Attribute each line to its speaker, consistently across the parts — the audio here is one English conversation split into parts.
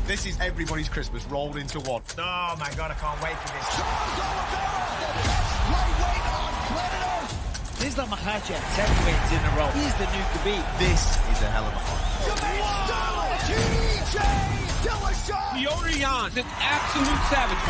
Speaker 1: This is everybody's Christmas rolled into one.
Speaker 2: Oh my God, I can't wait for this.
Speaker 3: This is like Makhachev, 10 wins in a row. He's the new Khabib.
Speaker 1: This is a hell of a fight.
Speaker 4: TJ Dillashaw!
Speaker 5: Petr Yan's an absolute savage.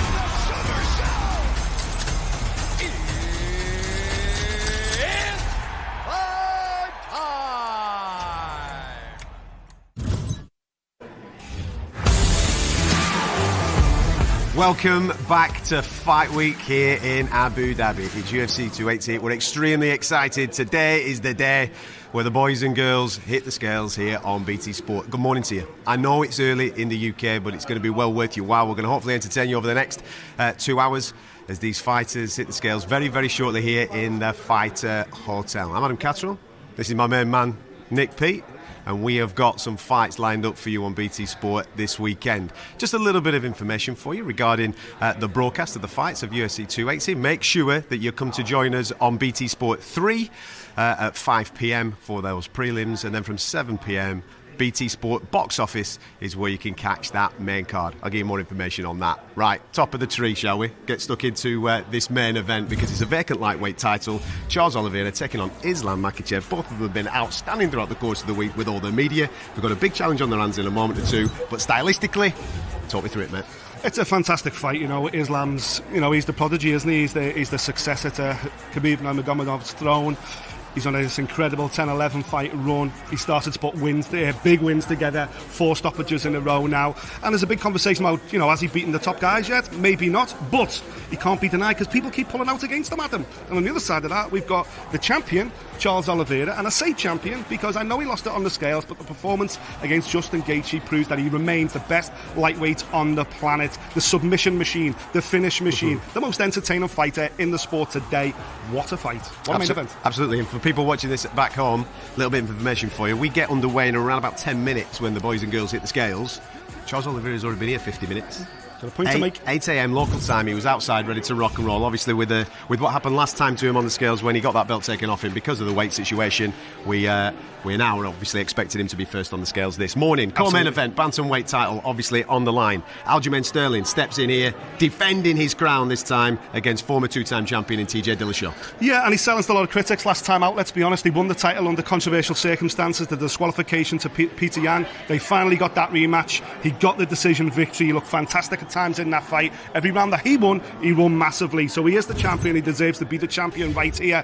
Speaker 6: Welcome back to Fight Week here in Abu Dhabi. It's UFC 288. We're extremely excited. Today is the day where the boys and girls hit the scales here on BT Sport. Good morning to you. I know it's early in the UK, but it's going to be well worth your while. We're going to hopefully entertain you over the next 2 hours as these fighters hit the scales very, very shortly here in the Fighter Hotel. I'm Adam Catterall. This is my main man, Nick Peet. And we have got some fights lined up for you on BT Sport this weekend. Just a little bit of information for you regarding the broadcast of the fights of UFC 280. Make sure that you come to join us on BT Sport 3 at 5 p.m. for those prelims. And then from 7 p.m, BT Sport Box Office is where you can catch that main card. I'll give you more information on that. Right, top of the tree, shall we? Get stuck into this main event because it's a vacant lightweight title. Charles Oliveira taking on Islam Makhachev. Both of them have been outstanding throughout the course of the week with all the media. We've got a big challenge on their hands in a moment or two, but stylistically, talk me through it, mate.
Speaker 7: It's a fantastic fight, Islam's, he's the prodigy, isn't he? He's the successor to Khabib Nurmagomedov's throne. He's on this incredible 10-11 fight run. He started to put wins there, big wins together, 4 stoppages in a row now. And there's a big conversation about, has he beaten the top guys yet? Maybe not, but he can't be denied because people keep pulling out against him, Adam. And on the other side of that, we've got the champion, Charles Oliveira. And I say champion because I know he lost it on the scales, but the performance against Justin Gaethje proves that he remains the best lightweight on the planet, the submission machine, the finish machine, the most entertaining fighter in the sport today. What a fight. What a main event.
Speaker 6: Absolutely. And for people watching this back home, a little bit of information for you. We get underway in around about 10 minutes when the boys and girls hit the scales. Charles Oliveira's already been here 50 minutes.
Speaker 7: Got a point to make.
Speaker 6: 8 a.m. local time. He was outside ready to rock and roll. Obviously with what happened last time to him on the scales when he got that belt taken off him because of the weight situation, we now are obviously expecting him to be first on the scales this morning. Co-main event, Bantamweight title obviously on the line. Aljamain Sterling steps in here, defending his crown this time against former 2-time champion in TJ Dillashaw.
Speaker 7: Yeah, and he silenced a lot of critics last time out, let's be honest. He won the title under controversial circumstances, the disqualification to Petr Yan. They finally got that rematch. He got the decision victory. He looked fantastic at times in that fight. Every round that he won massively. So he is the champion. He deserves to be the champion right here.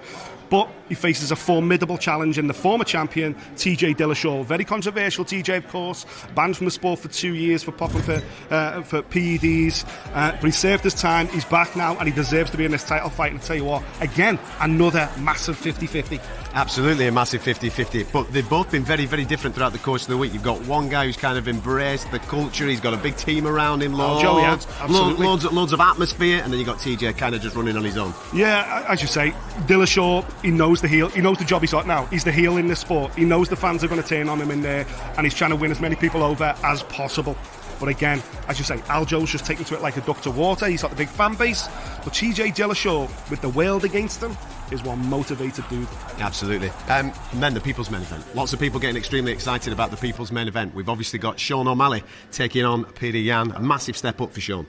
Speaker 7: But he faces a formidable challenge in the former champion, TJ Dillashaw. Very controversial, TJ, of course. Banned from the sport for 2 years for popping for PEDs. But he served his time. He's back now, and he deserves to be in this title fight. And I tell you what, again, another massive 50-50.
Speaker 6: Absolutely a massive 50-50. But they've both been very, very different throughout the course of the week. You've got one guy who's kind of embraced the culture. He's got a big team around him. Loads of atmosphere. And then you've got TJ kind of just running on his own.
Speaker 7: Yeah, as you say, Dillashaw, he knows the heel. He knows the job he's got now. He's the heel in this sport. He knows the fans are going to turn on him in there, and he's trying to win as many people over as possible. But again, as you say, Aljo's just taking to it like a duck to water. He's got the big fan base. But TJ Dillashaw, with the world against him, is one motivated dude.
Speaker 6: Absolutely. And then the People's Main Event. Lots of people getting extremely excited about the People's Main Event. We've obviously got Sean O'Malley taking on Petr Yan. A massive step up for Sean.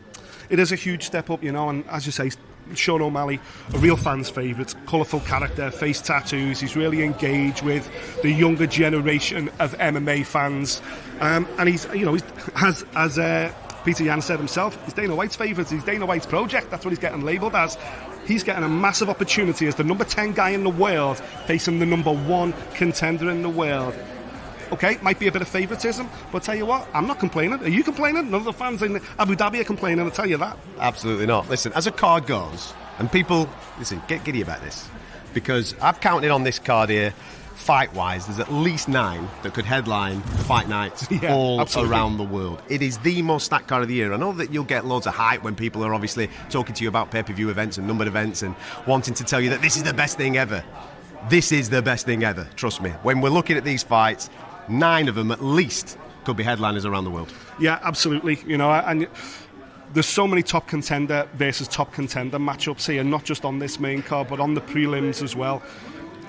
Speaker 7: It is a huge step up, and as you say, Sean O'Malley, a real fan's favourite, colourful character, face tattoos. He's really engaged with the younger generation of MMA fans, and he's, as Petr Yan said himself, he's Dana White's favourite. He's Dana White's project. That's what he's getting labelled as. He's getting a massive opportunity as the number 10 guy in the world facing the number 1 contender in the world. Okay, might be a bit of favouritism, but tell you what, I'm not complaining. Are you complaining? None of the fans in Abu Dhabi are complaining, I'll tell you that.
Speaker 6: Absolutely not. Listen, as a card goes, and people, listen, get giddy about this, because I've counted on this card here, fight-wise, there's at least 9 that could headline fight nights around the world. It is the most stacked card of the year. I know that you'll get loads of hype when people are obviously talking to you about pay-per-view events and numbered events and wanting to tell you that this is the best thing ever. This is the best thing ever, trust me. When we're looking at these fights, 9 of them at least could be headliners around the world.
Speaker 7: Yeah, absolutely. And there's so many top contender versus top contender matchups here, not just on this main card, but on the prelims as well.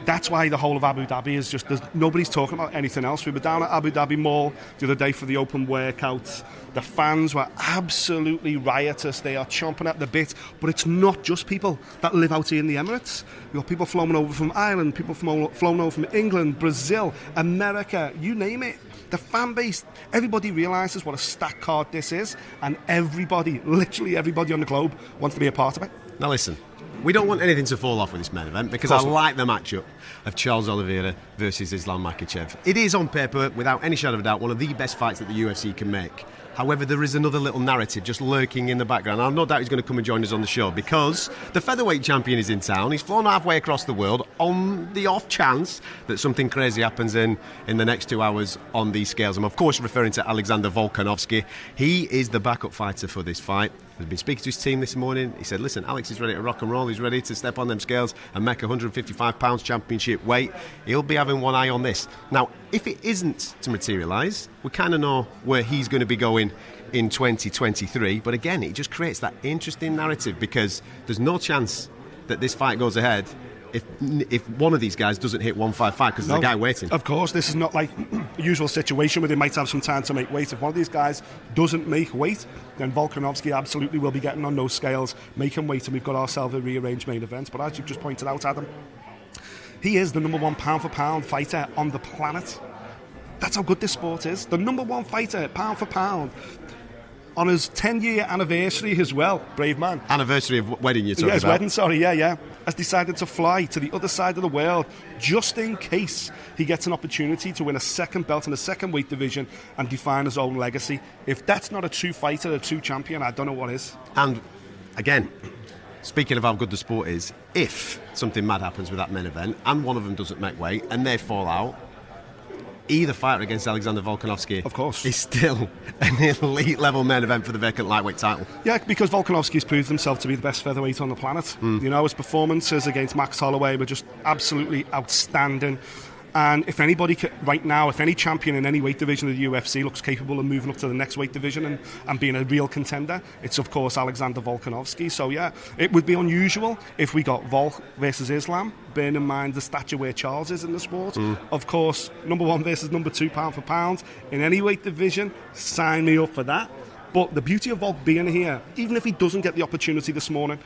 Speaker 7: That's why the whole of Abu Dhabi is just, nobody's talking about anything else. We were down at Abu Dhabi Mall the other day for the open workouts, The fans were absolutely riotous. They are chomping at the bit. But it's not just people that live out here in the Emirates. You've got people flown over from Ireland, people flown over from England, Brazil, America, you name it. The fan base, everybody realises what a stacked card this is, and everybody, literally everybody on the globe, wants to be a part of it.
Speaker 6: Now listen, we don't want anything to fall off with this main event because I like the matchup of Charles Oliveira versus Islam Makhachev. It is on paper, without any shadow of a doubt, one of the best fights that the UFC can make. However, there is another little narrative just lurking in the background. I've no doubt he's going to come and join us on the show because the featherweight champion is in town. He's flown halfway across the world on the off chance that something crazy happens in the next 2 hours on these scales. I'm, of course, referring to Alexander Volkanovski. He is the backup fighter for this fight. He's been speaking to his team this morning. He said, listen, Alex is ready to rock and roll. He's ready to step on them scales and make 155 pounds championship weight. He'll be having one eye on this. Now, if it isn't to materialise, we kind of know where he's going to be going in 2023. But again, it just creates that interesting narrative because there's no chance that this fight goes ahead if one of these guys doesn't hit 155 because there's a guy waiting.
Speaker 7: Of course, this is not like a usual situation where they might have some time to make weight. If one of these guys doesn't make weight, then Volkanovski absolutely will be getting on those scales, making weight, and we've got ourselves a rearranged main event. But as you've just pointed out, Adam, he is the number one pound-for-pound fighter on the planet. That's how good this sport is. The number one fighter, pound for pound. On his 10-year anniversary as well, brave man.
Speaker 6: Anniversary of wedding you're talking about?
Speaker 7: His wedding, sorry, yeah. Has decided to fly to the other side of the world just in case he gets an opportunity to win a second belt in a second weight division and define his own legacy. If that's not a true fighter, a true champion, I don't know what is.
Speaker 6: And, again, speaking of how good the sport is, if something mad happens with that main event and one of them doesn't make weight and they fall out, either fighter against Alexander Volkanovski,
Speaker 7: of course,
Speaker 6: is still an elite level main event for the vacant lightweight title.
Speaker 7: Yeah, because Volkanovski's proved himself to be the best featherweight on the planet. You know, his performances against Max Holloway were just absolutely outstanding. And if anybody right now, if any champion in any weight division of the UFC looks capable of moving up to the next weight division and being a real contender, it's of course Alexander Volkanovski. So yeah, it would be unusual if we got Volk versus Islam, bearing in mind the stature where Charles is in the sport. Of course, number one versus number two, pound for pound in any weight division, sign me up for that. But the beauty of Volk being here, even if he doesn't get the opportunity this morning,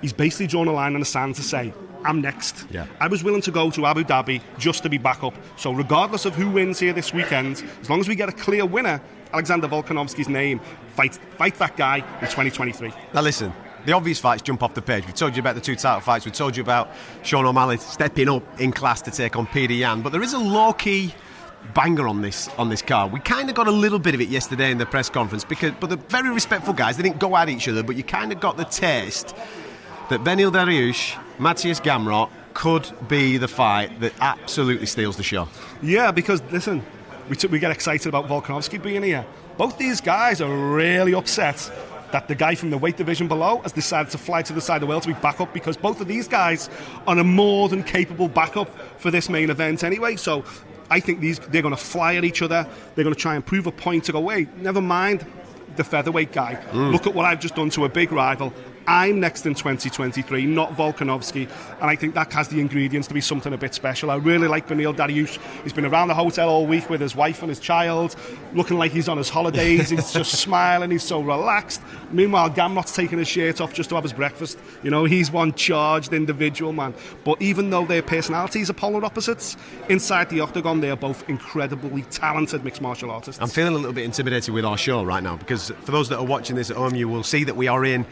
Speaker 7: he's basically drawn a line in the sand to say, I'm next. Yeah. I was willing to go to Abu Dhabi just to be back up. So regardless of who wins here this weekend, as long as we get a clear winner, Alexander Volkanovski's name, fight that guy in 2023.
Speaker 6: Now listen, the obvious fights jump off the page. We've told you about the two title fights. We've told you about Sean O'Malley stepping up in class to take on Peter Yan. But there is a low-key banger on this card. We kind of got a little bit of it yesterday in the press conference, but they're very respectful guys. They didn't go at each other, but you kind of got the taste that Beneil Dariush, Matthias Gamrot could be the fight that absolutely steals the show. Yeah,
Speaker 7: because listen, we get excited about Volkanovski being here. Both these guys are really upset that the guy from the weight division below has decided to fly to the side of the world to be backup, because both of these guys are a more than capable backup for this main event anyway. So I think they're going to fly at each other. They're going to try and prove a point to go, wait, never mind the featherweight guy. Look at what I've just done to a big rival. I'm next in 2023, not Volkanovski, and I think that has the ingredients to be something a bit special. I really like Beneil Dariush. He's been around the hotel all week with his wife and his child, looking like he's on his holidays. He's just smiling, he's so relaxed. Meanwhile, Gamrot's taking his shirt off just to have his breakfast. You know, he's one charged individual, man. But even though their personalities are polar opposites, inside the octagon, they are both incredibly talented mixed martial artists.
Speaker 6: I'm feeling a little bit intimidated with our show right now, because for those that are watching this at home, you will see that we are in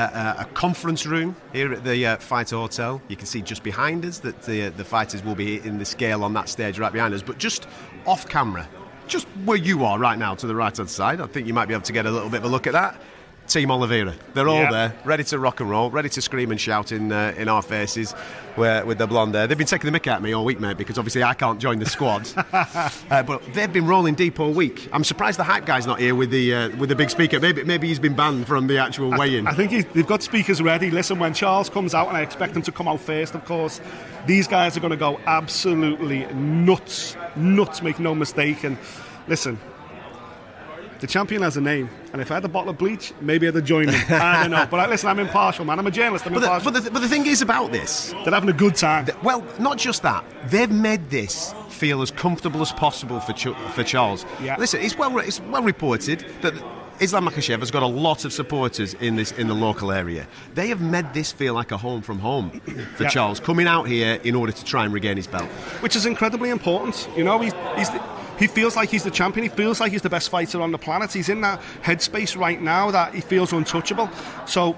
Speaker 6: a conference room here at the Fighter Hotel. You can see just behind us that the fighters will be in the scale on that stage right behind us, but just off camera, just where you are right now to the right hand side, I think you might be able to get a little bit of a look at that. Team Oliveira, they're all there, ready to rock and roll, ready to scream and shout in our faces with their blonde hair. They've been taking the mick out of me all week, mate, because obviously I can't join the squad. But they've been rolling deep all week. I'm surprised the hype guy's not here with the big speaker. Maybe he's been banned from the actual weigh-in.
Speaker 7: I think they've got speakers ready. Listen, when Charles comes out, and I expect him to come out first, of course, these guys are going to go absolutely nuts, make no mistake. And listen, the champion has a name, and if I had a bottle of bleach, maybe I'd have joined him. I don't know. But listen, I'm impartial, man. I'm a journalist. I'm impartial.
Speaker 6: But the thing is about this,
Speaker 7: they're having a good time.
Speaker 6: Well, not just that. They've made this feel as comfortable as possible for Charles.
Speaker 7: Yeah.
Speaker 6: Listen, it's well reported that Islam Makhachev has got a lot of supporters in the local area. They have made this feel like a home from home for Charles, coming out here in order to try and regain his belt. Which
Speaker 7: is incredibly important. You know, he feels like he's the champion. He feels like he's the best fighter on the planet. He's in that headspace right now that he feels untouchable. So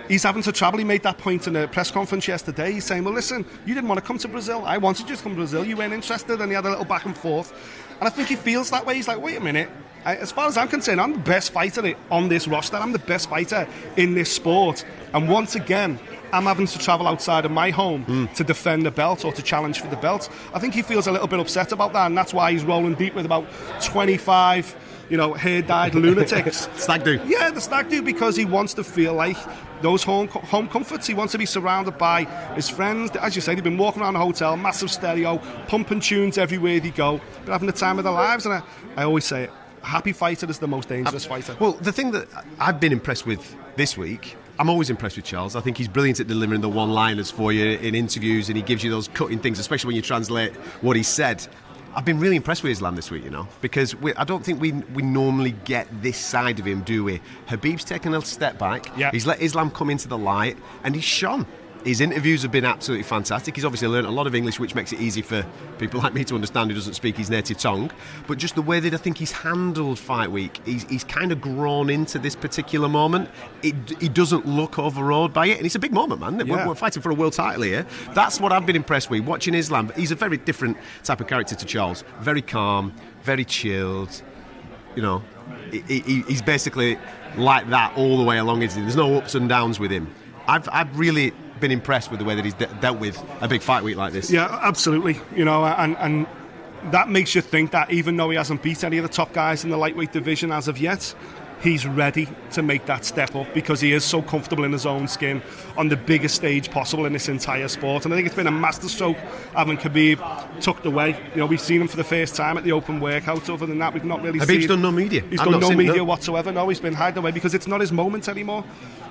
Speaker 7: he's having to travel. He made that point in a press conference yesterday. He's saying, well, listen, you didn't want to come to Brazil. I wanted you to come to Brazil. You weren't interested. And he had a little back and forth. And I think he feels that way. He's like, wait a minute. As far as I'm concerned, I'm the best fighter on this roster. I'm the best fighter in this sport. And once again, I'm having to travel outside of my home to defend the belt or to challenge for the belt. I think he feels a little bit upset about that, and that's why he's rolling deep with about 25, hair-dyed lunatics.
Speaker 6: Stag do.
Speaker 7: Yeah, the stag do, because he wants to feel like those home comforts. He wants to be surrounded by his friends. As you say, they've been walking around the hotel, massive stereo, pumping tunes everywhere they go. They're having the time of their lives, and I always say it, a happy fighter is the most dangerous fighter.
Speaker 6: Well, the thing that I've been impressed with this week, I'm always impressed with Charles. I think he's brilliant at delivering the one-liners for you in interviews, and he gives you those cutting things, especially when you translate what he said. I've been really impressed with Islam this week, because I don't think we normally get this side of him, do we? Khabib's taken a step back.
Speaker 7: Yeah.
Speaker 6: He's let Islam come into the light, and he's shone. His interviews have been absolutely fantastic. He's obviously learned a lot of English, which makes it easy for people like me to understand who doesn't speak his native tongue. But just the way that I think he's handled Fight Week, he's kind of grown into this particular moment. He doesn't look overawed by it, and it's a big moment, man.
Speaker 7: Yeah.
Speaker 6: We're fighting for a world title here. That's what I've been impressed with, watching Islam. He's a very different type of character to Charles. Very calm, very chilled. He's basically like that all the way along. There's no ups and downs with him. I've really been impressed with the way that he's dealt with a big fight week like this.
Speaker 7: Yeah, absolutely. And that makes you think that even though he hasn't beat any of the top guys in the lightweight division as of yet, he's ready to make that step up, because he is so comfortable in his own skin on the biggest stage possible in this entire sport. And I think it's been a masterstroke having Khabib tucked away. We've seen him for the first time at the open workout. Other than that, we've not really seen.
Speaker 6: Khabib's done no media.
Speaker 7: He's done no media whatsoever. No, he's been hiding away because it's not his moment anymore.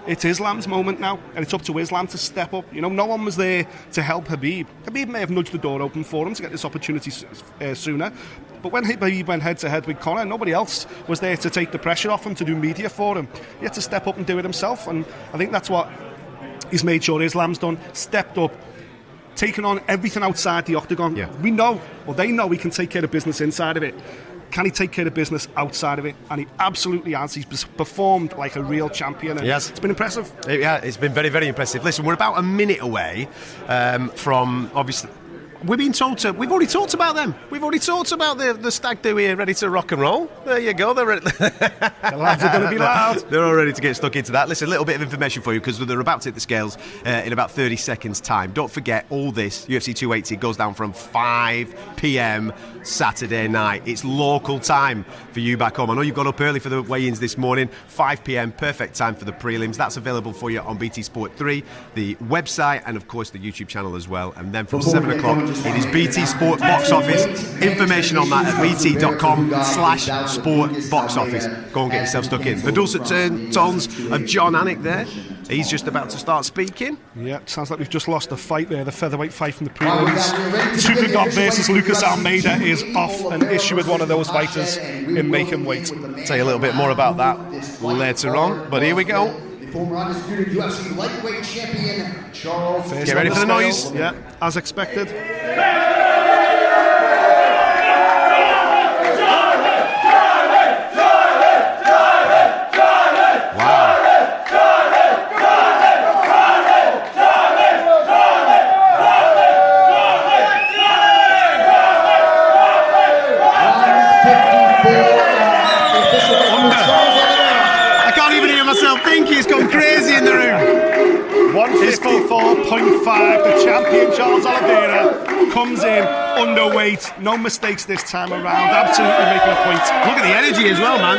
Speaker 7: It's Islam's moment now, and it's up to Islam to step up. No one was there to help Khabib. Khabib may have nudged the door open for him to get this opportunity sooner, but when Khabib went head-to-head with Conor, nobody else was there to take the pressure off him, to do media for him. He had to step up and do it himself, and I think that's what he's made sure Islam's done. Stepped up, taken on everything outside the octagon.
Speaker 6: Yeah.
Speaker 7: They know he can take care of business inside of it. Can he take care of business outside of it? And he absolutely has. He's performed like a real champion. And
Speaker 6: yes.
Speaker 7: It's been impressive.
Speaker 6: Yeah, it's been very, very impressive. Listen, we're about a minute away from, obviously, we've already talked about them. We've already talked about the stag do here, ready to rock and roll. There you go.
Speaker 7: The lads are going to be loud.
Speaker 6: They're all ready to get stuck into that. Listen, a little bit of information for you, because they're about to hit the scales in about 30 seconds' time. Don't forget, all this, UFC 280, goes down from 5 p.m. Saturday night. It's local time for you back home. I know you've got up early for the weigh-ins this morning. 5 p.m, perfect time for the prelims. That's available for you on BT Sport 3, the website, and of course the YouTube channel as well. And then from 7 o'clock, it is BT Sport Box Office. Information on that at bt.com/sport box office. Go and get yourself stuck in. The dulcet tones of John Anik there. He's just about to start speaking.
Speaker 7: Yeah, sounds like we've just lost a fight there, the featherweight fight from the prelims. Super God versus Lucas Almeida is off an issue with one of those fighters in making weight.
Speaker 6: Tell you a little bit more about that later on, but here we go.
Speaker 4: Former undisputed UFC lightweight champion Charles.
Speaker 6: Get ready for the noise.
Speaker 7: Yeah, as expected.
Speaker 6: He's gone crazy in the room.
Speaker 7: 154.5. The champion Charles Oliveira comes in underweight. No mistakes this time around. Absolutely making a point.
Speaker 6: Look at the energy as well, man.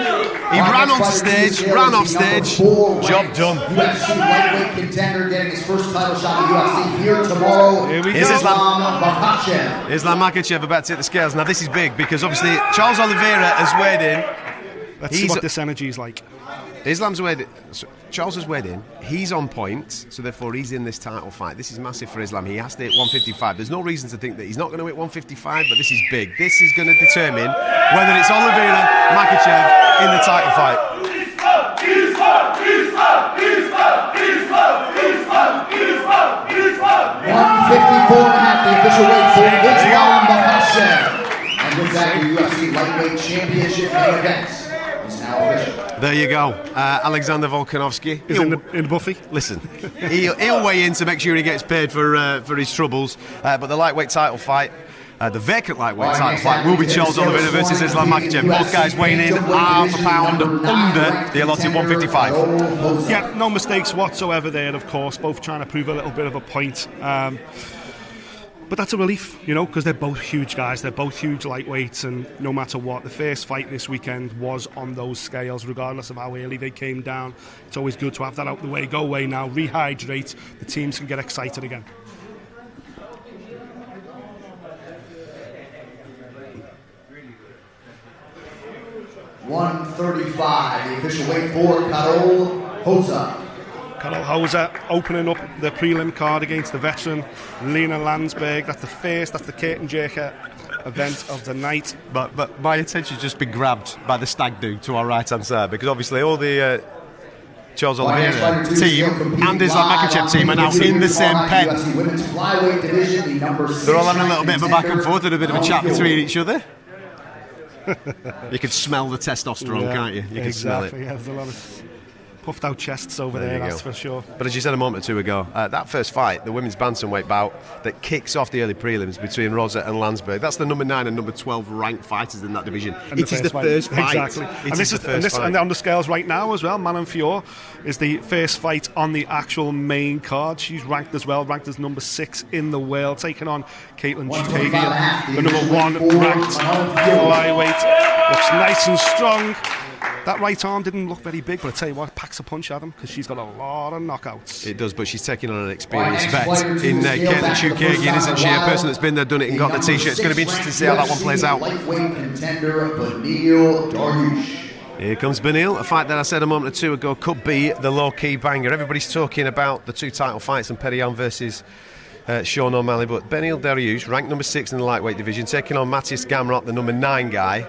Speaker 6: He ran onto stage, ran off stage. Job done.
Speaker 4: UFC lightweight contender getting his first title shot in UFC here tomorrow.
Speaker 7: Here we go.
Speaker 4: Islam Makhachev.
Speaker 6: Islam Makhachev about to hit the scales. Now this is big, because obviously Charles Oliveira has weighed in.
Speaker 7: Let's see what this energy is like.
Speaker 6: Islam's weighed in. Charles has weighed in. He's on point, so therefore he's in this title fight. This is massive for Islam. He has to hit 155. There's no reason to think that he's not going to hit 155, but this is big. This is going to determine whether it's Oliveira, Makhachev in the title fight.
Speaker 4: 154.5, the official weight for Makhachev. And with that, the UFC lightweight championship main event is now official.
Speaker 6: There you go. Alexander Volkanovski.
Speaker 7: Is in the buffy.
Speaker 6: Listen, he'll weigh in to make sure he gets paid for his troubles. But the lightweight title fight, the vacant lightweight title fight, will be Charles Oliveira versus Islam Makhachev. Both guys weighing in half a pound under the allotted 155.
Speaker 7: Yeah, no mistakes whatsoever there, of course. Both trying to prove a little bit of a point. But that's a relief, you know, because they're both huge guys. They're both huge lightweights, and no matter what, the first fight this weekend was on those scales, regardless of how early they came down. It's always good to have that out the way. Go away now, rehydrate. The teams can get excited again.
Speaker 4: $135, the official weight for Catterall
Speaker 7: Hauser opening up the prelim card against the veteran Lena Landsberg. That's the curtain-jerker event of the night.
Speaker 6: But my attention's just been grabbed by the stag do to our right-hand side, because obviously all the Charles Oliveira team and Islam Makhachev team are now in the same pen. They're all having a little bit of a back and forth and a bit of a chat between each other. You can smell the testosterone, can't you? You can smell it.
Speaker 7: Yeah, there's a lot of puffed out chests over there, that's for sure.
Speaker 6: But as you said a moment or two ago, that first fight, the women's bantamweight bout that kicks off the early prelims between Rosa and Landsberg, that's the number 9 and number 12 ranked fighters in that division. It is the first fight.
Speaker 7: Exactly. And on the scales right now as well, Manon Fior is the first fight on the actual main card. She's ranked as well, ranked as number 6 in the world, taking on Caitlin Chukagian, the number 1 ranked flyweight. Looks nice and strong. That right arm didn't look very big, but I tell you what, it packs a punch at him because she's got a lot of knockouts. It
Speaker 6: does, but she's taking on an experienced vet in Caitlin Chukagian, isn't she? A person that's been there, done it, and got the t-shirt. It's going to be interesting to see how that one plays out.
Speaker 4: Lightweight contender Beneil Dariush.
Speaker 6: Here comes Beneil, a fight that I said a moment or two ago could be the low-key banger. Everybody's talking about the 2 title fights and Petr Yan versus Sean O'Malley, but Beneil Dariush, ranked number 6 in the lightweight division, taking on Matthias Gamrot, the number 9 guy.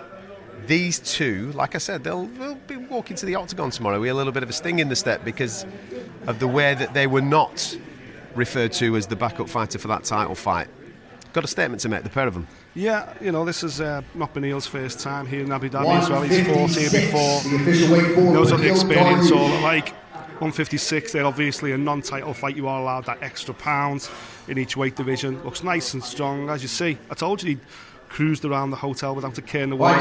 Speaker 6: These two, like I said, they'll be walking to the octagon tomorrow with a little bit of a sting in the step because of the way that they were not referred to as the backup fighter for that title fight. Got a statement to make, the pair of them.
Speaker 7: Yeah, you know, this is not Beneil's first time here in Abu Dhabi as well. He's fought here before. He knows what the experience all like. 156, they're obviously a non-title fight. You are allowed that extra pound in each weight division. Looks nice and strong, as you see. I told you he cruised around the hotel without a care in the world.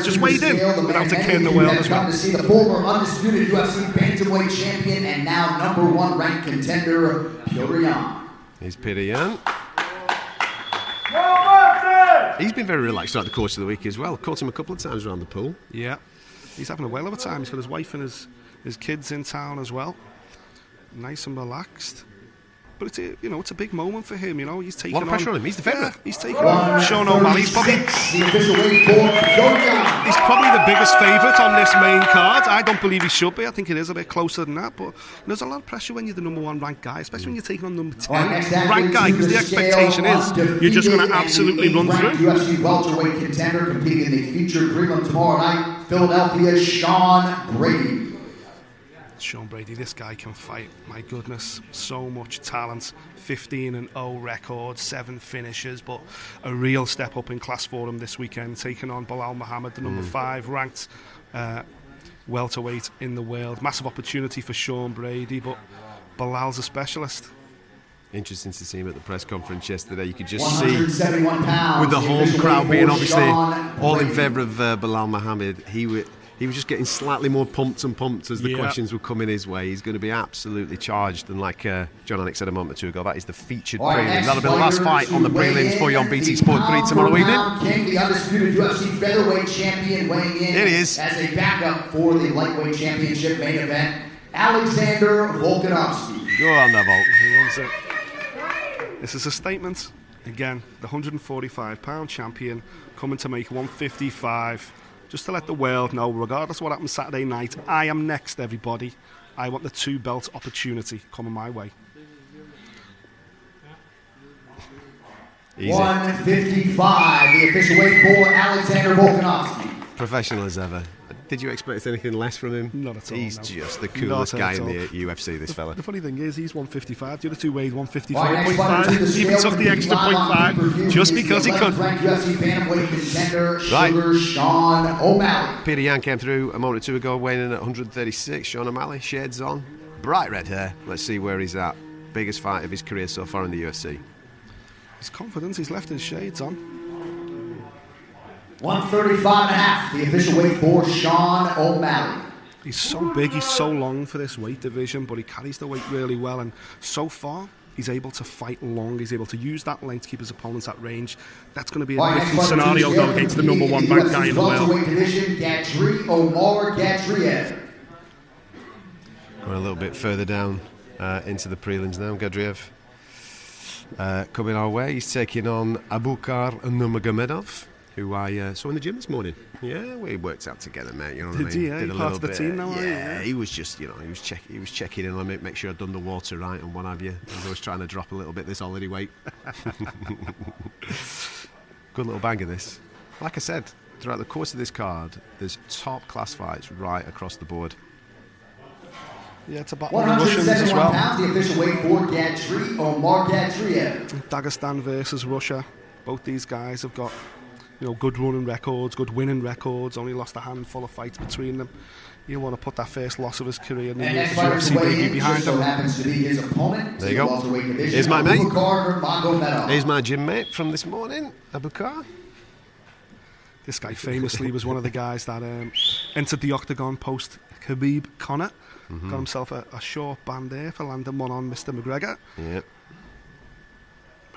Speaker 7: Just weighed in without a care in the world as well.
Speaker 4: To see the former undisputed UFC bantamweight champion and now number 1 ranked contender Petr Yan.
Speaker 6: Here's Petr Yan. He's been very relaxed throughout the course of the week as well. Caught him a couple of times around the pool.
Speaker 7: Yeah, he's having a whale of a time. He's got his wife and his kids in town as well. Nice and relaxed. But it's a big moment for him. You know, he's taking
Speaker 6: a lot of pressure on him. He's the favourite.
Speaker 7: He's taking on Sean O'Malley. He's probably the biggest favourite on this main card. I don't believe he should be. I think it is a bit closer than that. But there's a lot of pressure when you're the number 1 ranked guy, especially when you're taking on number 10 ranked guy, because the expectation is you're just going to absolutely run through.
Speaker 4: UFC welterweight contender competing in the featured prelim tomorrow night, Philadelphia, Sean Brady.
Speaker 7: Sean Brady, this guy can fight. My goodness, so much talent. 15-0 record, 7 finishes, but a real step up in class for him this weekend, taking on Belal Muhammad, the number 5 ranked welterweight in the world. Massive opportunity for Sean Brady, but Belal's a specialist. Interesting
Speaker 6: to see him at the press conference yesterday. You could just see, with the home crowd being obviously all in favour of Belal Muhammad, he was just getting slightly more pumped as the questions were coming his way. He's going to be absolutely charged. And like John Anik said a moment or two ago, that is the featured prelim. That'll be the last fight on the prelims for you on BT Sport 3 tomorrow evening.
Speaker 4: King, the undisputed UFC featherweight champion, weighing in as a backup for the lightweight championship main event, Alexander Volkanovski.
Speaker 6: Go on there, Volk.
Speaker 7: He loves it. This is a statement. Again, the 145-pound champion coming to make 155. Just to let the world know, regardless of what happens Saturday night, I am next, everybody. I want the 2-belt opportunity coming my way.
Speaker 4: Easy. 155, the official weight for Alexander Volkanovski.
Speaker 6: Professional as ever. Did you expect anything less from him?
Speaker 7: Not at all.
Speaker 6: He's
Speaker 7: no.
Speaker 6: just the coolest guy in the UFC, this fella.
Speaker 7: The funny thing is, he's 155. The other two weighed
Speaker 4: Right,
Speaker 7: 154.5. He even took the extra 0.5 just because he could.
Speaker 4: UFC bantamweight contender, Sugar Sean O'Malley.
Speaker 6: Peter Yan came through a moment or two ago, weighing in at 136. Sean O'Malley, shades on, bright red hair. Let's see where he's at. Biggest fight of his career so far in the UFC.
Speaker 7: His confidence, he's left his shades on.
Speaker 4: 135.5, the official weight for Sean O'Malley.
Speaker 7: He's so big, he's so long for this weight division, but he carries the weight really well, and so far he's able to fight long, he's able to use that length to keep his opponents at range. That's going to be a different scenario though against the number one ranked guy in the world.
Speaker 6: Going a little bit further down into the prelims now. Gadriev coming our way. He's taking on Abubakar Nurmagomedov, who I saw in the gym this morning. Yeah, we worked out together, mate. You know what I mean?
Speaker 7: Did he?
Speaker 6: Did a
Speaker 7: Part
Speaker 6: little
Speaker 7: of the
Speaker 6: bit.
Speaker 7: team now,
Speaker 6: Yeah, he was just, he was checking in on me, make sure I'd done the water right and what have you. I was trying to drop a little bit this holiday weight. Good little banger, this. Like I said, throughout the course of this card, there's top class fights right across the board.
Speaker 7: Yeah, it's about the Russians as well.
Speaker 4: Pounds, the official weight for Omar Gadriev.
Speaker 7: Dagestan versus Russia. Both these guys have got, good running records, good winning records. Only lost a handful of fights between them. You want to put that first loss of his career in the UFC baby behind him.
Speaker 6: There you go. Here's my mate. Here's my gym mate from this morning, Abubakar.
Speaker 7: This guy famously was one of the guys that entered the octagon post Khabib Conor. Got himself a short band there for landing one on Mr. McGregor.
Speaker 6: Yep.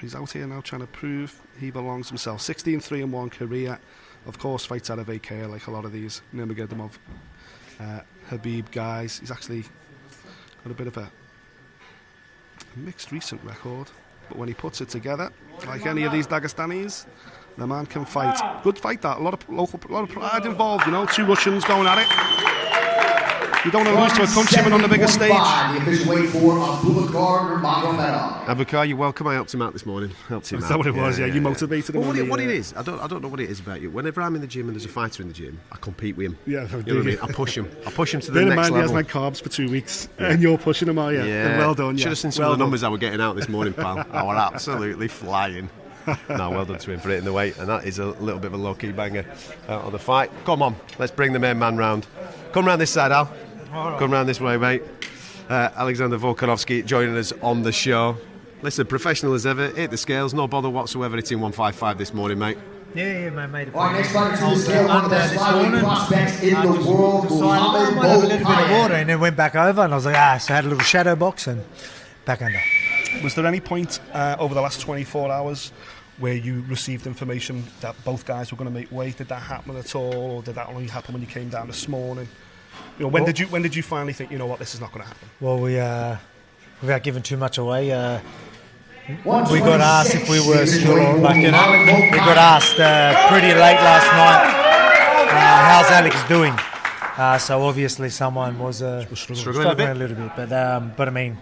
Speaker 7: He's out here now trying to prove he belongs himself. 16-3-1 career. Of course, fights out of AK like a lot of these Nurmagomedov, Khabib guys. He's actually got a bit of a mixed recent record, but when he puts it together, like any of these Dagestanis, the man can fight. Good fight, that. A lot of pride involved. Two Russians going at it. You don't want to lose to a countryman on the biggest stage.
Speaker 4: The official weight for Abubakar Nurmagomedov.
Speaker 6: Abubakar, you're welcome. I helped him out this morning.
Speaker 7: Is that what it was? Yeah, you motivated him.
Speaker 6: Well, what it is, I don't know what it is about you. Whenever I'm in the gym and there's a fighter in the gym, I compete with him.
Speaker 7: Yeah,
Speaker 6: you know what I mean? I push him to the next level.
Speaker 7: He hasn't had carbs for 2 weeks, and you're pushing him, are you?
Speaker 6: Yeah.
Speaker 7: Well done.
Speaker 6: Should have seen some of the numbers I were getting out this morning, pal. I were absolutely flying. No, well done to him for hitting the weight, and that is a little bit of a low-key banger out of the fight. Come on, let's bring the main man round. Come round this side, Al. Come round this way, mate. Alexander Volkanovski joining us on the show. Listen, professional as ever, hit the scales, no bother whatsoever, hitting 155 this morning, mate.
Speaker 2: Yeah, mate.
Speaker 4: Our next fighter to the scale, one of the best flyweight prospects in the world, Muhammad
Speaker 2: I had a little bit of water
Speaker 4: Volkanovski.
Speaker 2: and then went back over, and I was like, so I had a little shadow box and back under.
Speaker 7: Was there any point over the last 24 hours where you received information that both guys were going to make weight? Did that happen at all, or did that only happen when you came down this morning? When did you finally think, this is not going to happen?
Speaker 2: Well, without giving too much away, we got asked if we were still, we got asked pretty late last night, how's Alex doing? So obviously someone was struggling a little bit, but I mean,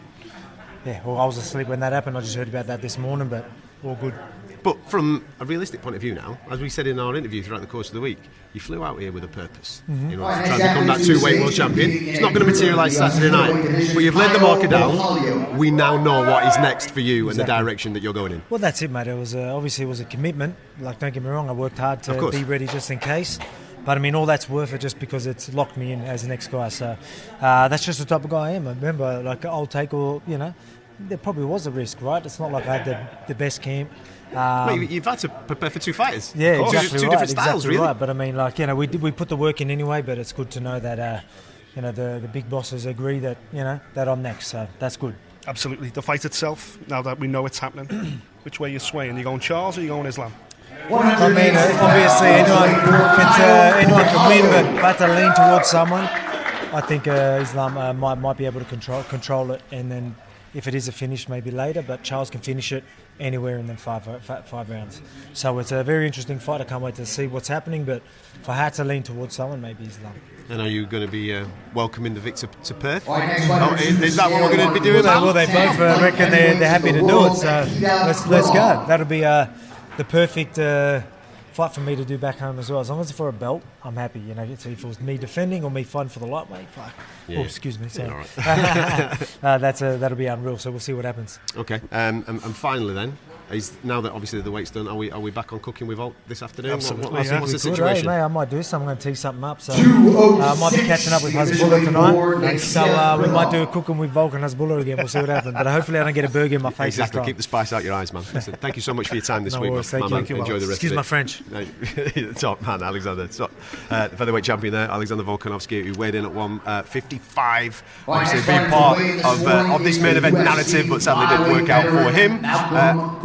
Speaker 2: I was asleep when that happened. I just heard about that this morning, but all good.
Speaker 6: But from a realistic point of view now, as we said in our interview throughout the course of the week, you flew out here with a purpose. Trying to become that two-weight world champion. It's not going to materialise Saturday night, but you've laid the marker down. We now know what is next for you and the direction that you're going in.
Speaker 2: Well, that's it, mate. It was obviously it was a commitment. Like, don't get me wrong, I worked hard to be ready just in case. But I mean, all that's worth it just because it's locked me in as the next guy. So that's just the type of guy I am. I remember, like, I'll take there probably was a risk, right? It's not like I had the best camp.
Speaker 6: You've had to prepare for two fighters.
Speaker 2: Yeah, exactly
Speaker 6: two
Speaker 2: right.
Speaker 6: different styles, really.
Speaker 2: Right. But I mean, we put the work in anyway. But it's good to know that the big bosses agree that that I'm next. So that's good.
Speaker 7: Absolutely. The fight itself, now that we know it's happening, which way are you swaying? Are you going Charles or are you going Islam?
Speaker 2: I mean, obviously anyone can win, but if I had to lean towards someone, I think Islam might be able to control it, and then if it is a finish, maybe later. But Charles can finish it anywhere in them five rounds. So it's a very interesting fight. I can't wait to see what's happening. But if I had to lean towards someone, maybe Islam.
Speaker 6: And are you going to be welcoming the victor to Perth? Is that what we're going to be doing?
Speaker 2: Well, they both reckon they're happy to do it. So let's go. That'll be the perfect fight for me to do back home as well. As long as it's for a belt, I'm happy. You know, so if it was me defending or me fighting for the lightweight, fuck.
Speaker 6: Yeah.
Speaker 2: Oh, excuse me. Sorry.
Speaker 6: Yeah, all right.
Speaker 2: That'll be unreal. So we'll see what happens.
Speaker 6: Okay. And finally, then, now that obviously the weight's done, are we back on cooking with Volk this afternoon?
Speaker 7: Absolutely.
Speaker 6: What's the
Speaker 2: Good,
Speaker 6: situation?
Speaker 2: mate, I might do something. I'm going to tee something up. So I might be catching up with Hezbollah tonight. So we might do a cooking with Volk and Hezbollah again. We'll see what happens. But hopefully I don't get a burger in my face.
Speaker 6: Exactly.
Speaker 2: This time.
Speaker 6: Keep the spice out your eyes, man. Listen, thank you so much for your time this week,
Speaker 2: worries,
Speaker 6: man.
Speaker 2: thank you.
Speaker 6: Enjoy the rest
Speaker 2: Excuse
Speaker 6: of it.
Speaker 2: my French.
Speaker 6: Top man, Alexander. The featherweight champion there, Alexander Volkanovski, who weighed in at 155. Obviously being part of this main event narrative, but sadly didn't work out for him.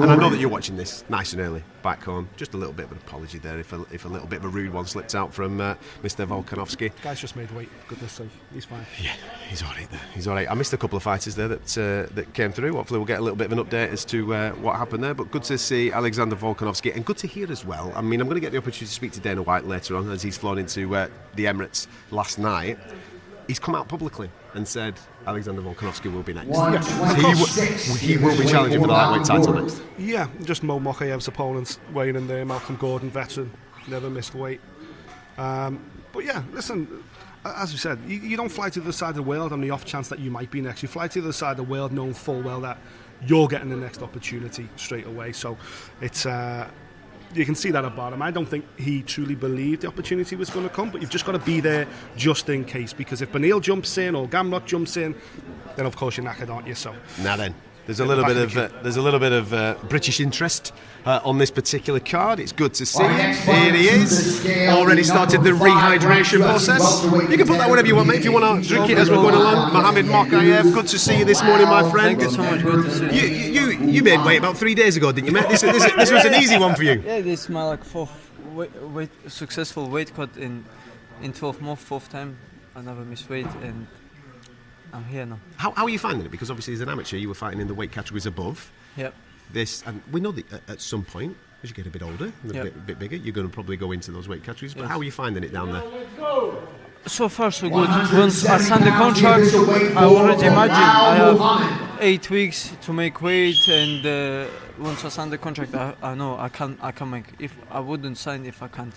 Speaker 6: And I know that you're watching this nice and early back home. Just a little bit of an apology there if a little bit of a rude one slipped out from Mr. Volkanovski.
Speaker 7: Guy's just made weight, for goodness sake. He's fine.
Speaker 6: Yeah, he's all right there. He's all right. I missed a couple of fighters there that came through. Hopefully we'll get a little bit of an update as to what happened there. But good to see Alexander Volkanovski, and good to hear as well. I mean, I'm going to get the opportunity to speak to Dana White later on as he's flown into the Emirates last night. He's come out publicly and said Alexander Volkanovski will be next. He will be challenging for the lightweight title next.
Speaker 7: Yeah, just Mo Makhachev's opponents weighing in there. Malcolm Gordon, veteran, never missed weight. But yeah, listen, as we said, you don't fly to the other side of the world on the off chance that you might be next. You fly to the other side of the world knowing full well that you're getting the next opportunity straight away. So it's you can see that about him. I don't think he truly believed the opportunity was going to come, but you've just got to be there just in case, because if Beneil jumps in or Gamrot jumps in, then of course you're knackered, aren't you? So
Speaker 6: now then, there's a little bit of British interest on this particular card. It's good to see. Here he is. Already started the rehydration process. You can put that wherever you want, mate. If you want to drink it as we're going along. Mohamed Makhachev, good to see you this morning, my friend.
Speaker 3: Thank you so much. Good to see you.
Speaker 6: You made weight about 3 days ago, didn't you, mate? This was an easy one for you.
Speaker 3: Yeah, this is my fourth successful weight cut in 12 months, fourth time. I never missed weight, and I'm here now.
Speaker 6: How are you finding it? Because obviously as an amateur you were fighting in the weight categories above.
Speaker 3: Yep.
Speaker 6: This, and we know that at some point, as you get a bit older, a bit bigger, you're going to probably go into those weight categories. But how are you finding it down there?
Speaker 3: So far, so good. Once I signed the contract, I already imagined I have 8 weeks to make weight, and once I signed the contract, I know I can make. If I wouldn't sign, if I can't.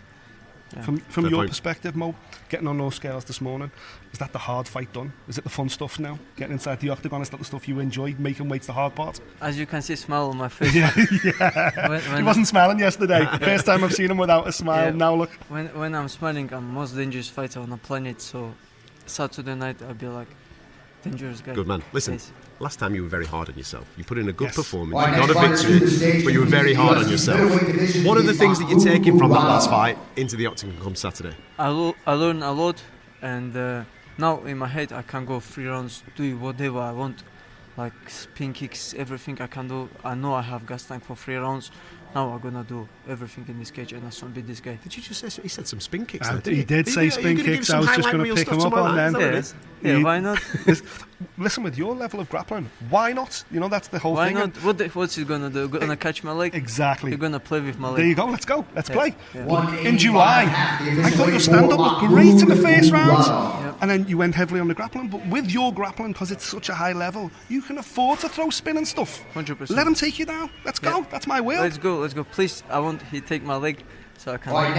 Speaker 3: Yeah.
Speaker 7: From your perspective, Mo, getting on those scales this morning, is that the hard fight done? Is it the fun stuff now? Getting inside the octagon, is that the stuff you enjoy? Making weight's the hard part?
Speaker 3: As you can see, smile on my face.
Speaker 7: Yeah. He wasn't smiling yesterday. First time I've seen him without a smile.
Speaker 3: Yeah.
Speaker 7: Now look.
Speaker 3: When I'm smiling, I'm most dangerous fighter on the planet. So Saturday night, I'll be like dangerous guy.
Speaker 6: Good man. Listen.
Speaker 3: Yes.
Speaker 6: Last time you were very hard on yourself. You put in a good performance, you got a victory, but you were very hard on yourself. What are the things that you're taking from that last fight into the octagon come Saturday?
Speaker 3: I learn a lot, and now in my head I can go 3 rounds, do whatever I want, like spin kicks, everything I can do. I know I have gas tank for 3 rounds. Now I'm gonna do everything in this cage, and I won't beat this guy.
Speaker 6: Did you just say he said some spin kicks?
Speaker 7: He did say spin kicks. I was just going to pick him up on them.
Speaker 3: Yeah, why not?
Speaker 7: Listen, with your level of grappling, why not? You know, that's the whole thing.
Speaker 3: Why not? What's he gonna do? Gonna catch my leg?
Speaker 7: Exactly.
Speaker 3: You're gonna play with my leg.
Speaker 7: There you go. Let's go. Let's play.
Speaker 3: Yeah.
Speaker 7: In July, I thought your stand-up looked great in the first round, and then you went heavily on the grappling. But with your grappling, because it's such a high level, you can afford to throw spin and stuff.
Speaker 3: 100%.
Speaker 7: Let him take you down. Let's go. That's my will.
Speaker 3: Let's go. Please, I want he take my leg so I can
Speaker 4: Play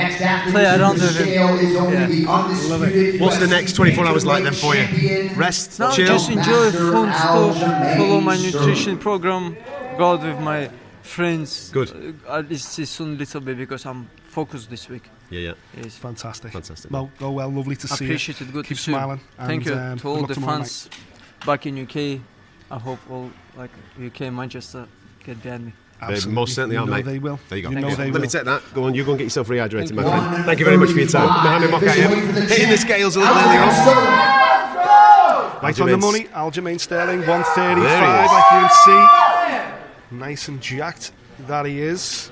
Speaker 3: play around with him.
Speaker 4: Yeah.
Speaker 6: What's the next 24 hours like then for you? Rest,
Speaker 3: No,
Speaker 6: chill?
Speaker 3: just enjoy fun stuff, follow my nutrition program, go out with my friends.
Speaker 6: Good.
Speaker 3: At least see soon a little bit because I'm focused this week.
Speaker 6: Yeah.
Speaker 3: Yes.
Speaker 7: Fantastic.
Speaker 6: Well,
Speaker 7: go well. Lovely to see you.
Speaker 3: Appreciate it. Good
Speaker 7: Keep
Speaker 3: to see you.
Speaker 7: smiling.
Speaker 3: Thank you
Speaker 7: And,
Speaker 3: to all
Speaker 7: good luck
Speaker 3: the
Speaker 7: tomorrow
Speaker 3: fans back in UK. I hope all UK, Manchester get behind me.
Speaker 6: They most certainly are, mate.
Speaker 7: They will.
Speaker 6: There you go.
Speaker 7: They
Speaker 6: Let
Speaker 7: will.
Speaker 6: me take that. Go on, you go and get yourself rehydrated, my friend. Thank you very much for your time. Mohamed Makhachev hitting the scales a little earlier on.
Speaker 7: Right on the money, Aljamain Sterling, 135, I can see. Nice and jacked, that he is.